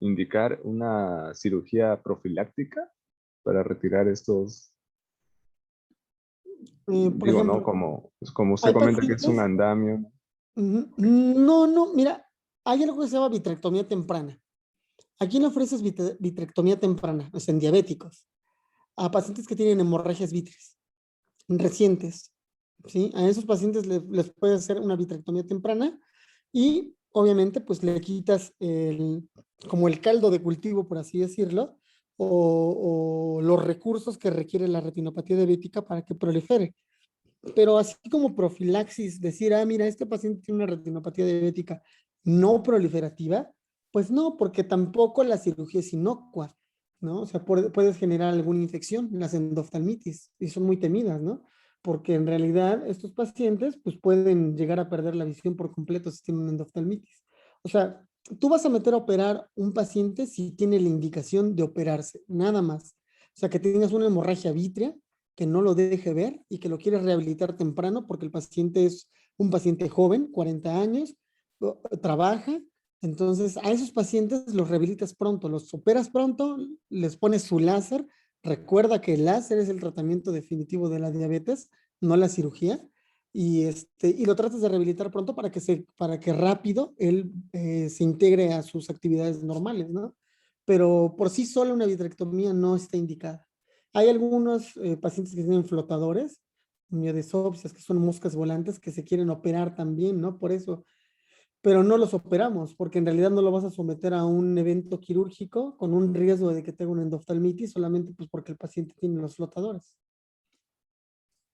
indicar una cirugía profiláctica para retirar estos, Por digo, ¿no? ejemplo, Como usted hay comenta que es un pacientes, andamio. no, mira, hay algo que se llama vitrectomía temprana. ¿A quién le ofreces vitrectomía temprana? O sea, en diabéticos. A pacientes que tienen hemorragias vítreas recientes. ¿Sí? A esos pacientes les puedes hacer una vitrectomía temprana y obviamente pues le quitas como el caldo de cultivo, por así decirlo, o los recursos que requiere la retinopatía diabética para que prolifere. Pero así como profilaxis, decir, mira, este paciente tiene una retinopatía diabética no proliferativa, pues no, porque tampoco la cirugía es inocua, ¿no? O sea, puedes generar alguna infección, las endoftalmitis, y son muy temidas, ¿no? Porque en realidad estos pacientes, pues pueden llegar a perder la visión por completo si tienen una endoftalmitis. O sea, tú vas a meter a operar un paciente si tiene la indicación de operarse, nada más. O sea, que tengas una hemorragia vítrea, que no lo deje ver y que lo quieres rehabilitar temprano porque el paciente es un paciente joven, 40 años, trabaja. Entonces, a esos pacientes los rehabilitas pronto, los operas pronto, les pones su láser. Recuerda que el láser es el tratamiento definitivo de la diabetes, no la cirugía. y lo tratas de rehabilitar pronto para que rápido él se integre a sus actividades normales, ¿no? Pero por sí sola una vitrectomía no está indicada. Hay algunos pacientes que tienen flotadores, miodesopsias, que son moscas volantes, que se quieren operar también, ¿no? Por eso, pero no los operamos, porque en realidad no lo vas a someter a un evento quirúrgico con un riesgo de que tenga una endoftalmitis, solamente pues porque el paciente tiene los flotadores.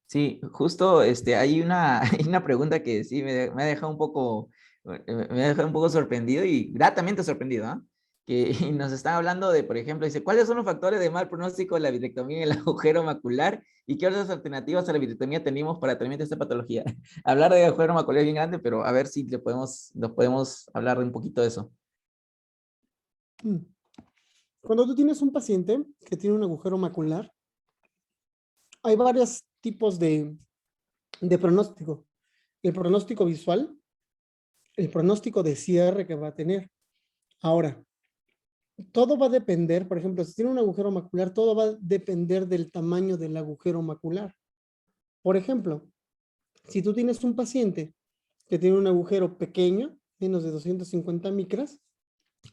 Sí, justo hay hay una pregunta que sí me ha dejado un poco, me ha dejado un poco sorprendido y gratamente sorprendido, ¿ah? Que y nos están hablando de, por ejemplo, dice, ¿cuáles son los factores de mal pronóstico de la vitrectomía y el agujero macular? ¿Y qué otras alternativas a la vitrectomía tenemos para tratamiento de esta patología? Hablar de agujero macular es bien grande, pero a ver si lo podemos hablar de un poquito de eso. Mm. Cuando tú tienes un paciente que tiene un agujero macular, hay varios tipos de pronóstico. El pronóstico visual, el pronóstico de cierre que va a tener. Ahora, todo va a depender, por ejemplo, si tiene un agujero macular, todo va a depender del tamaño del agujero macular. Por ejemplo, si tú tienes un paciente que tiene un agujero pequeño, menos de 250 micras,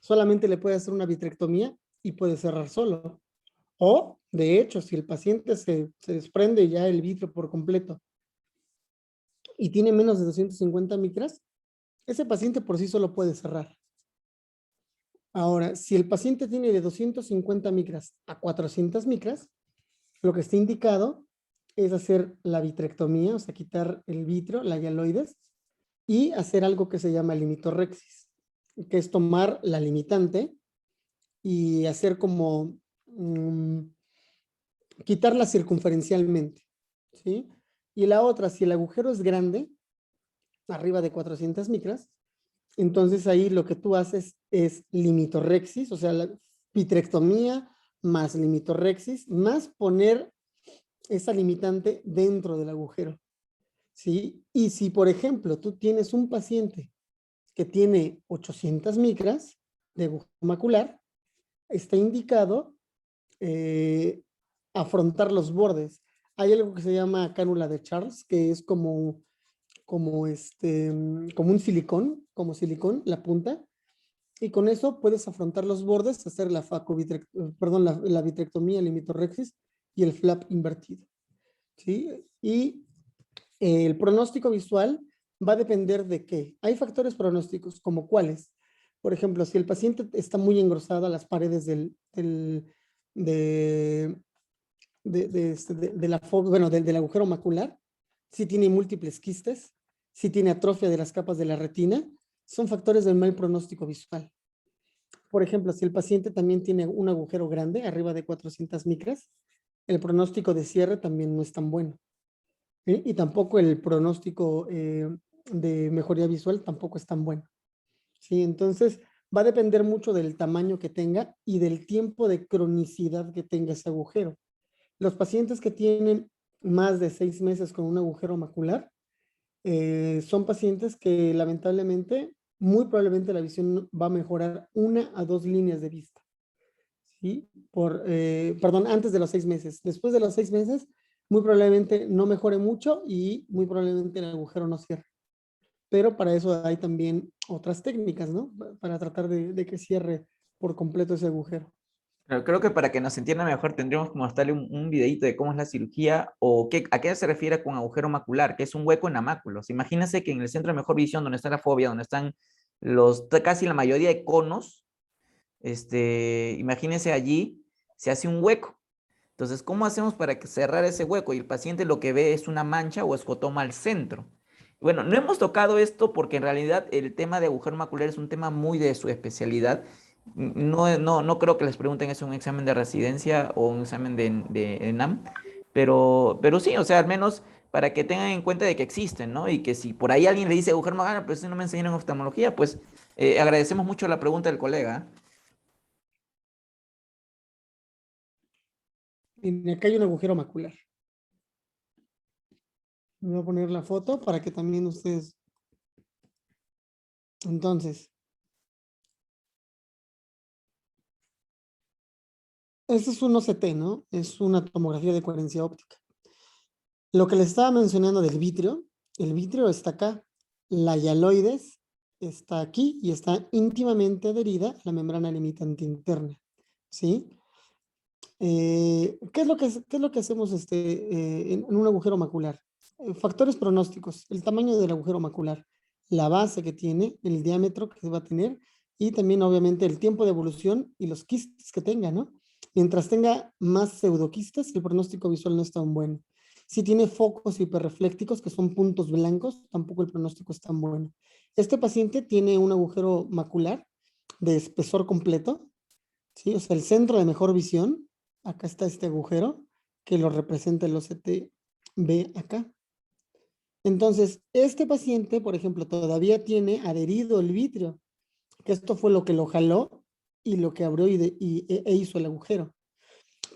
solamente le puede hacer una vitrectomía y puede cerrar solo. O, de hecho, si el paciente se desprende ya el vitrio por completo y tiene menos de 250 micras, ese paciente por sí solo puede cerrar. Ahora, si el paciente tiene de 250 micras a 400 micras, lo que está indicado es hacer la vitrectomía, o sea, quitar el vitrio, la hialoides, y hacer algo que se llama limitorrexis, que es tomar la limitante y hacer como quitarla circunferencialmente, ¿sí? Y la otra, si el agujero es grande, arriba de 400 micras, entonces ahí lo que tú haces es limitorrexis, o sea, la vitrectomía más limitorrexis, más poner esa limitante dentro del agujero, ¿sí? Y si, por ejemplo, tú tienes un paciente que tiene 800 micras de agujero macular, está indicado eh, afrontar los bordes. Hay algo que se llama cánula de Charles, que es como un silicón, como silicón, la punta, y con eso puedes afrontar los bordes, hacer la vitrectomía, el limitorrexis y el flap invertido, ¿sí? Y el pronóstico visual va a depender de qué. Hay factores pronósticos, como cuáles. Por ejemplo, si el paciente está muy engrosado a las paredes de, del agujero macular, si tiene múltiples quistes, si tiene atrofia de las capas de la retina, son factores del mal pronóstico visual. Por ejemplo, si el paciente también tiene un agujero grande, arriba de 400 micras, el pronóstico de cierre también no es tan bueno. ¿Sí? Y tampoco el pronóstico de mejoría visual tampoco es tan bueno. ¿Sí? Entonces, va a depender mucho del tamaño que tenga y del tiempo de cronicidad que tenga ese agujero. Los pacientes que tienen más de 6 meses con un agujero macular son pacientes que lamentablemente, muy probablemente la visión va a mejorar 1 a 2 líneas de vista. ¿Sí? Perdón, antes de los 6 meses. Después de los 6 meses, muy probablemente no mejore mucho y muy probablemente el agujero no cierre. Pero para eso hay también otras técnicas, ¿no? Para tratar de que cierre por completo ese agujero. Pero creo que para que nos entienda mejor tendríamos que mostrarle un videito de cómo es la cirugía o a qué se refiere con agujero macular, que es un hueco en la mácula. O sea, imagínense que en el centro de mejor visión, donde está la fobia, donde están casi la mayoría de conos, imagínense allí, se hace un hueco. Entonces, ¿cómo hacemos para cerrar ese hueco? Y el paciente lo que ve es una mancha o escotoma al centro. Bueno, no hemos tocado esto porque en realidad el tema de agujero macular es un tema muy de su especialidad. No creo que les pregunten eso en un examen de residencia o un examen de ENAM, pero sí, o sea, al menos para que tengan en cuenta de que existen, ¿no? Y que si por ahí alguien le dice agujero macular, pero si no me enseñaron oftalmología, pues agradecemos mucho la pregunta del colega. Y acá hay un agujero macular. Me voy a poner la foto para que también ustedes... Entonces, este es un OCT, ¿no? Es una tomografía de coherencia óptica. Lo que les estaba mencionando del vitrio El vitrio está acá. La hialoides está aquí y está íntimamente adherida a la membrana limitante interna. ¿Sí? ¿Qué es lo que hacemos en un agujero macular? Factores pronósticos, el tamaño del agujero macular, la base que tiene, el diámetro que va a tener y también obviamente el tiempo de evolución y los quistes que tenga, ¿no? Mientras tenga más pseudoquistes, el pronóstico visual no es tan bueno. Si tiene focos hiperreflécticos, que son puntos blancos, tampoco el pronóstico es tan bueno. Este paciente tiene un agujero macular de espesor completo, ¿sí? O sea, el centro de mejor visión, acá está este agujero, que lo representa el OCT-B acá. Entonces, este paciente, por ejemplo, todavía tiene adherido el vitrio, que esto fue lo que lo jaló y lo que abrió e hizo el agujero.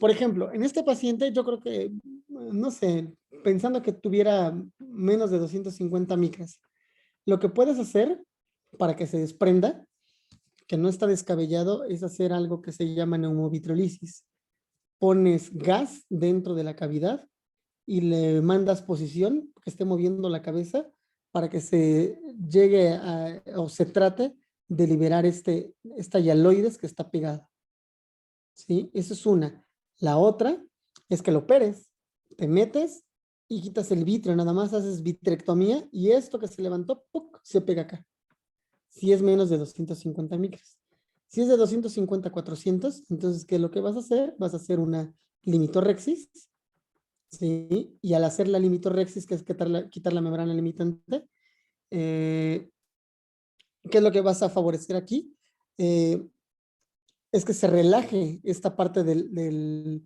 Por ejemplo, en este paciente yo creo que, no sé, pensando que tuviera menos de 250 micras, lo que puedes hacer para que se desprenda, que no está descabellado, es hacer algo que se llama neumovitriolisis. Pones gas dentro de la cavidad y le mandas posición, que esté moviendo la cabeza, para que se llegue o se trate de liberar esta hialoides que está pegada. ¿Sí? Esa es una. La otra es que lo operes, te metes y quitas el vitrio, nada más haces vitrectomía y esto que se levantó, ¡puc!, se pega acá. Si es menos de 250 micras. Si es de 250 a 400, entonces, ¿qué es lo que vas a hacer? Vas a hacer una limitorrexis, ¿sí? Y al hacer la limitorrexis, que es quitar la membrana limitante, ¿qué es lo que vas a favorecer aquí? Es que se relaje esta parte de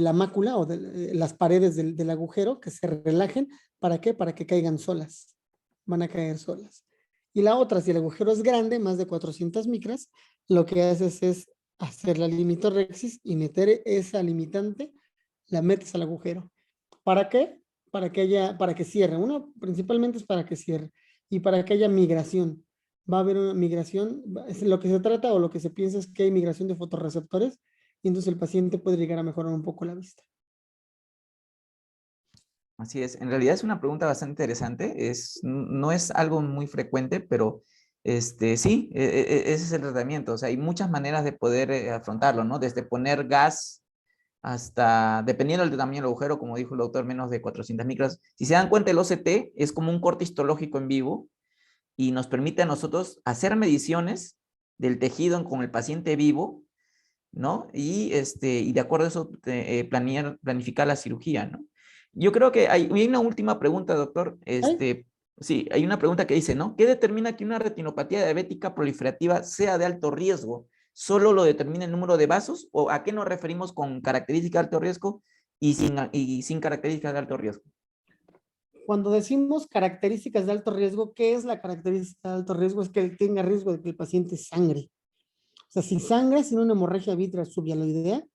la mácula o de las paredes del agujero, que se relajen. ¿Para qué? Para que caigan solas. Van a caer solas. Y la otra, si el agujero es grande, más de 400 micras, lo que haces es hacer la limitorrexis y meter esa limitante, la metes al agujero. ¿Para qué? Para que cierre. Uno, principalmente es para que cierre y para que haya migración. Va a haber una migración, lo que se trata o lo que se piensa es que hay migración de fotorreceptores y entonces el paciente puede llegar a mejorar un poco la vista. Así es. En realidad es una pregunta bastante interesante. No es algo muy frecuente, pero sí, ese es el tratamiento. O sea, hay muchas maneras de poder afrontarlo, ¿no? Desde poner gas hasta, dependiendo del tamaño del agujero, como dijo el doctor, menos de 400 micras. Si se dan cuenta, el OCT es como un corte histológico en vivo y nos permite a nosotros hacer mediciones del tejido con el paciente vivo, ¿no? Y de acuerdo a eso, planificar la cirugía, ¿no? Yo creo que hay una última pregunta, doctor. ¿Ay? Sí, hay una pregunta que dice, ¿no? ¿Qué determina que una retinopatía diabética proliferativa sea de alto riesgo? ¿Solo lo determina el número de vasos? ¿O a qué nos referimos con características de alto riesgo y sin características de alto riesgo? Cuando decimos características de alto riesgo, ¿qué es la característica de alto riesgo? Es que tenga riesgo de que el paciente sangre. O sea, si sangra sin una hemorragia vítrea subhialoidea,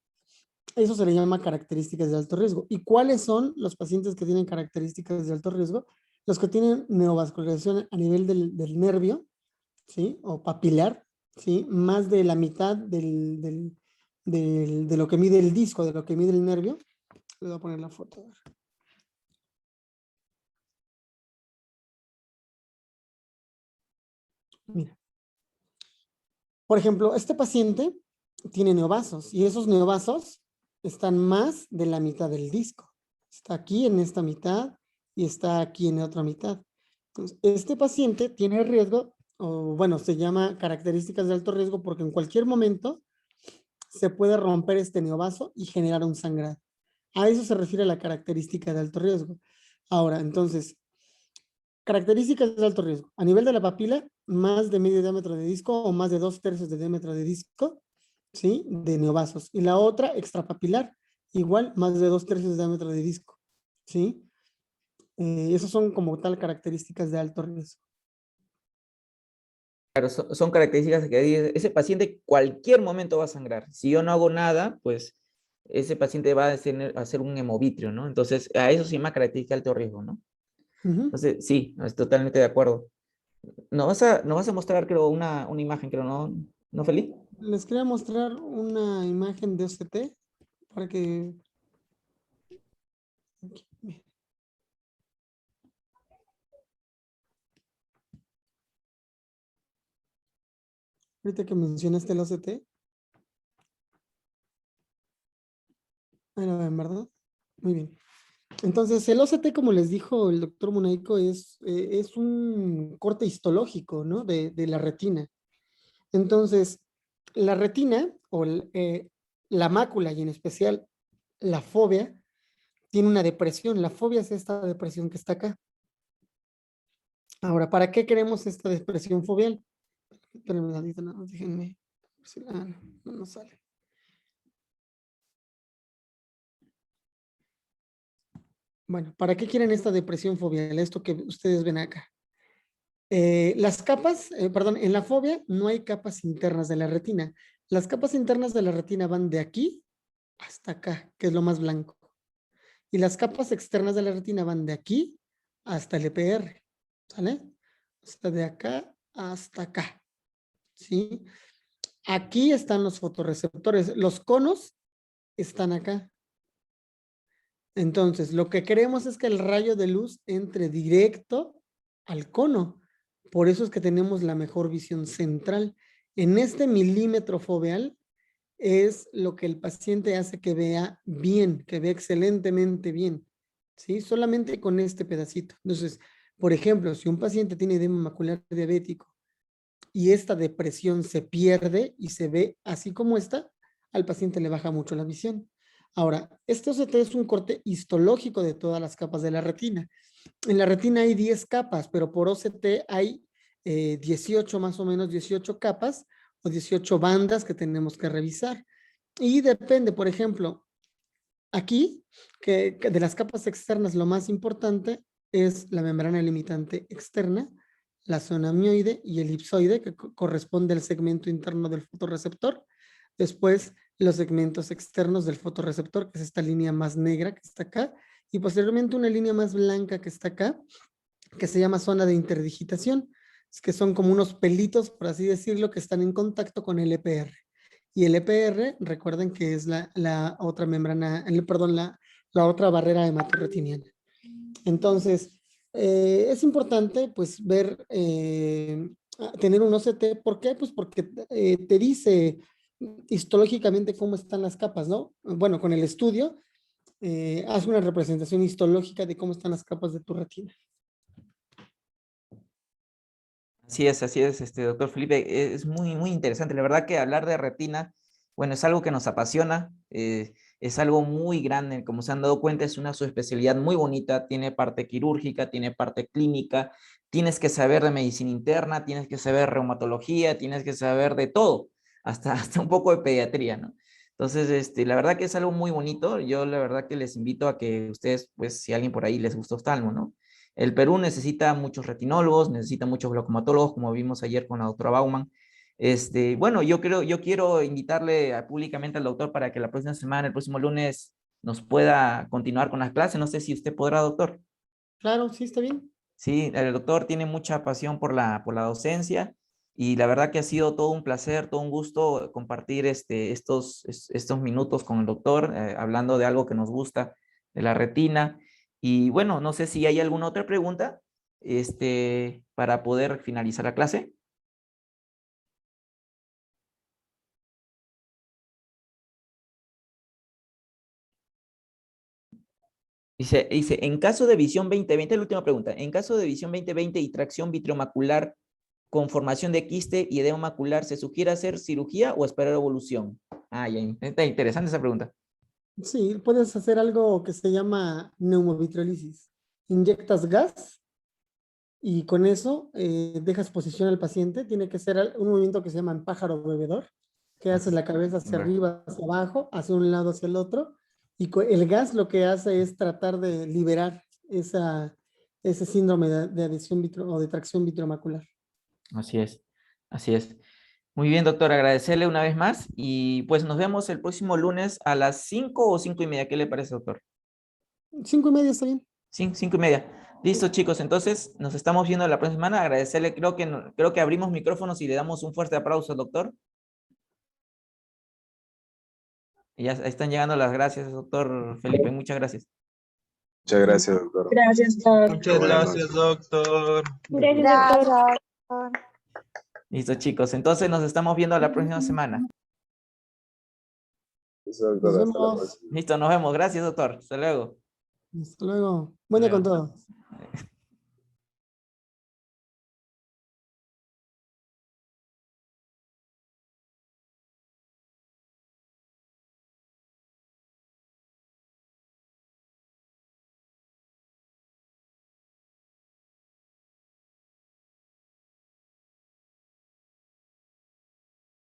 eso se le llama características de alto riesgo. ¿Y cuáles son los pacientes que tienen características de alto riesgo? Los que tienen neovascularización a nivel del nervio, ¿sí? O papilar, ¿sí? Más de la mitad de lo que mide el disco, de lo que mide el nervio. Le voy a poner la foto. Mira. Por ejemplo, este paciente tiene neovasos y esos neovasos están más de la mitad del disco. Está aquí en esta mitad y está aquí en la otra mitad. Entonces, este paciente tiene riesgo, o bueno, se llama características de alto riesgo porque en cualquier momento se puede romper este neovaso y generar un sangrado. A eso se refiere la característica de alto riesgo. Ahora, entonces, características de alto riesgo. A nivel de la papila, más de medio diámetro de disco o más de 2/3 de diámetro de disco, ¿sí? De neovasos. Y la otra, extrapapilar, igual, más de 2/3 de diámetro de disco, ¿sí? Esas son como tal características de alto riesgo. Claro, son características que ese paciente cualquier momento va a sangrar. Si yo no hago nada, pues ese paciente va a hacer un hemovitrio, ¿no? Entonces, a eso se llama característica de alto riesgo, ¿no? Ujú. Entonces, sí, estoy totalmente de acuerdo. Nos vas a mostrar, creo, una imagen, creo, ¿no, no, Feli? Les quería mostrar una imagen de OCT para que... Ahorita que mencionaste el OCT. Ahí lo ven, ¿verdad? Muy bien. Entonces, el OCT, como les dijo el doctor Munaico, es un corte histológico, ¿no? De la retina. Entonces, la retina o la mácula y en especial la fóvea tiene una depresión. La fóvea es esta depresión que está acá. Ahora, ¿para qué queremos esta depresión foveal? Espérenme tantito, no, déjenme. No sale. Bueno, ¿para qué quieren esta depresión foveal? Esto que ustedes ven acá. Las capas, perdón, en la fóvea no hay capas internas de la retina. Las capas internas de la retina van de aquí hasta acá, que es lo más blanco. Y las capas externas de la retina van de aquí hasta el EPR, ¿sale? O sea, de acá hasta acá, ¿sí? Aquí están los fotorreceptores. Los conos están acá. Entonces, lo que queremos es que el rayo de luz entre directo al cono. Por eso es que tenemos la mejor visión central. En este milímetro foveal es lo que el paciente hace que vea bien, que vea excelentemente bien, ¿sí? Solamente con este pedacito. Entonces, por ejemplo, si un paciente tiene edema macular diabético y esta depresión se pierde y se ve así como está, al paciente le baja mucho la visión. Ahora, este OCT es un corte histológico de todas las capas de la retina. En la retina hay 10 capas, pero por OCT hay 18 más o menos, 18 capas o 18 bandas que tenemos que revisar. Y depende, por ejemplo, aquí, que de las capas externas lo más importante es la membrana limitante externa, la zona mioide y el elipsoide, que corresponde al segmento interno del fotorreceptor. Después, los segmentos externos del fotorreceptor, que es esta línea más negra que está acá, y posteriormente una línea más blanca que está acá, que se llama zona de interdigitación, es que son como unos pelitos, por así decirlo, que están en contacto con el EPR. Y el EPR, recuerden que es la otra membrana, perdón, la otra barrera hematorretiniana. Entonces, es importante pues ver, tener un OCT. ¿Por qué? Pues porque te dice histológicamente cómo están las capas, ¿no? Bueno, con el estudio, haz una representación histológica de cómo están las capas de tu retina. Así es, doctor Felipe, es muy, muy interesante. La verdad que hablar de retina, bueno, es algo que nos apasiona, es algo muy grande, como se han dado cuenta, es una subespecialidad muy bonita, tiene parte quirúrgica, tiene parte clínica, tienes que saber de medicina interna, tienes que saber reumatología, tienes que saber de todo, hasta un poco de pediatría, ¿no? Entonces, la verdad que es algo muy bonito. Yo la verdad que les invito a que ustedes, pues, si a alguien por ahí les gusta oftalmo, ¿no? El Perú necesita muchos retinólogos, necesita muchos glaucomatólogos, como vimos ayer con la doctora Bauman. Bueno, yo quiero invitarle públicamente al doctor para que la próxima semana, el próximo lunes, nos pueda continuar con las clases. No sé si usted podrá, doctor. Claro, sí, está bien. Sí, el doctor tiene mucha pasión por la docencia y la verdad que ha sido todo un placer, todo un gusto compartir estos minutos con el doctor, hablando de algo que nos gusta, de la retina. Y bueno, no sé si hay alguna otra pregunta, para poder finalizar la clase. Dice, en caso de visión 2020, la última pregunta, en caso de visión 2020 y tracción vitreomacular con formación de quiste y edema macular, ¿se sugiere hacer cirugía o esperar evolución? Ah, ya, está interesante esa pregunta. Sí, puedes hacer algo que se llama neumovitriolisis. Inyectas gas y con eso dejas posición al paciente. Tiene que ser un movimiento que se llama pájaro bebedor, que haces la cabeza hacia arriba, hacia abajo, hacia un lado, hacia el otro. Y el gas lo que hace es tratar de liberar ese síndrome de adhesión o de tracción vitreomacular. Así es, así es. Muy bien, doctor, agradecerle una vez más y pues nos vemos el próximo lunes a las 5 o 5:30. ¿Qué le parece, doctor? 5:30 está bien. Sí, 5:30. Listo, chicos, entonces nos estamos viendo la próxima semana. Agradecerle, creo que abrimos micrófonos y le damos un fuerte aplauso al doctor. Y ya están llegando las gracias, doctor Felipe. Muchas gracias. Muchas gracias, doctor. Gracias, doctor. Muchas Buenas gracias, noches. doctor. Gracias, doctor. Gracias. Listo, chicos. Entonces nos estamos viendo la próxima semana. Eso, Nos doctor, hasta la vemos. próxima. Listo, nos vemos. Gracias, doctor. Hasta luego. Hasta luego. Buen día con Hasta luego. todos.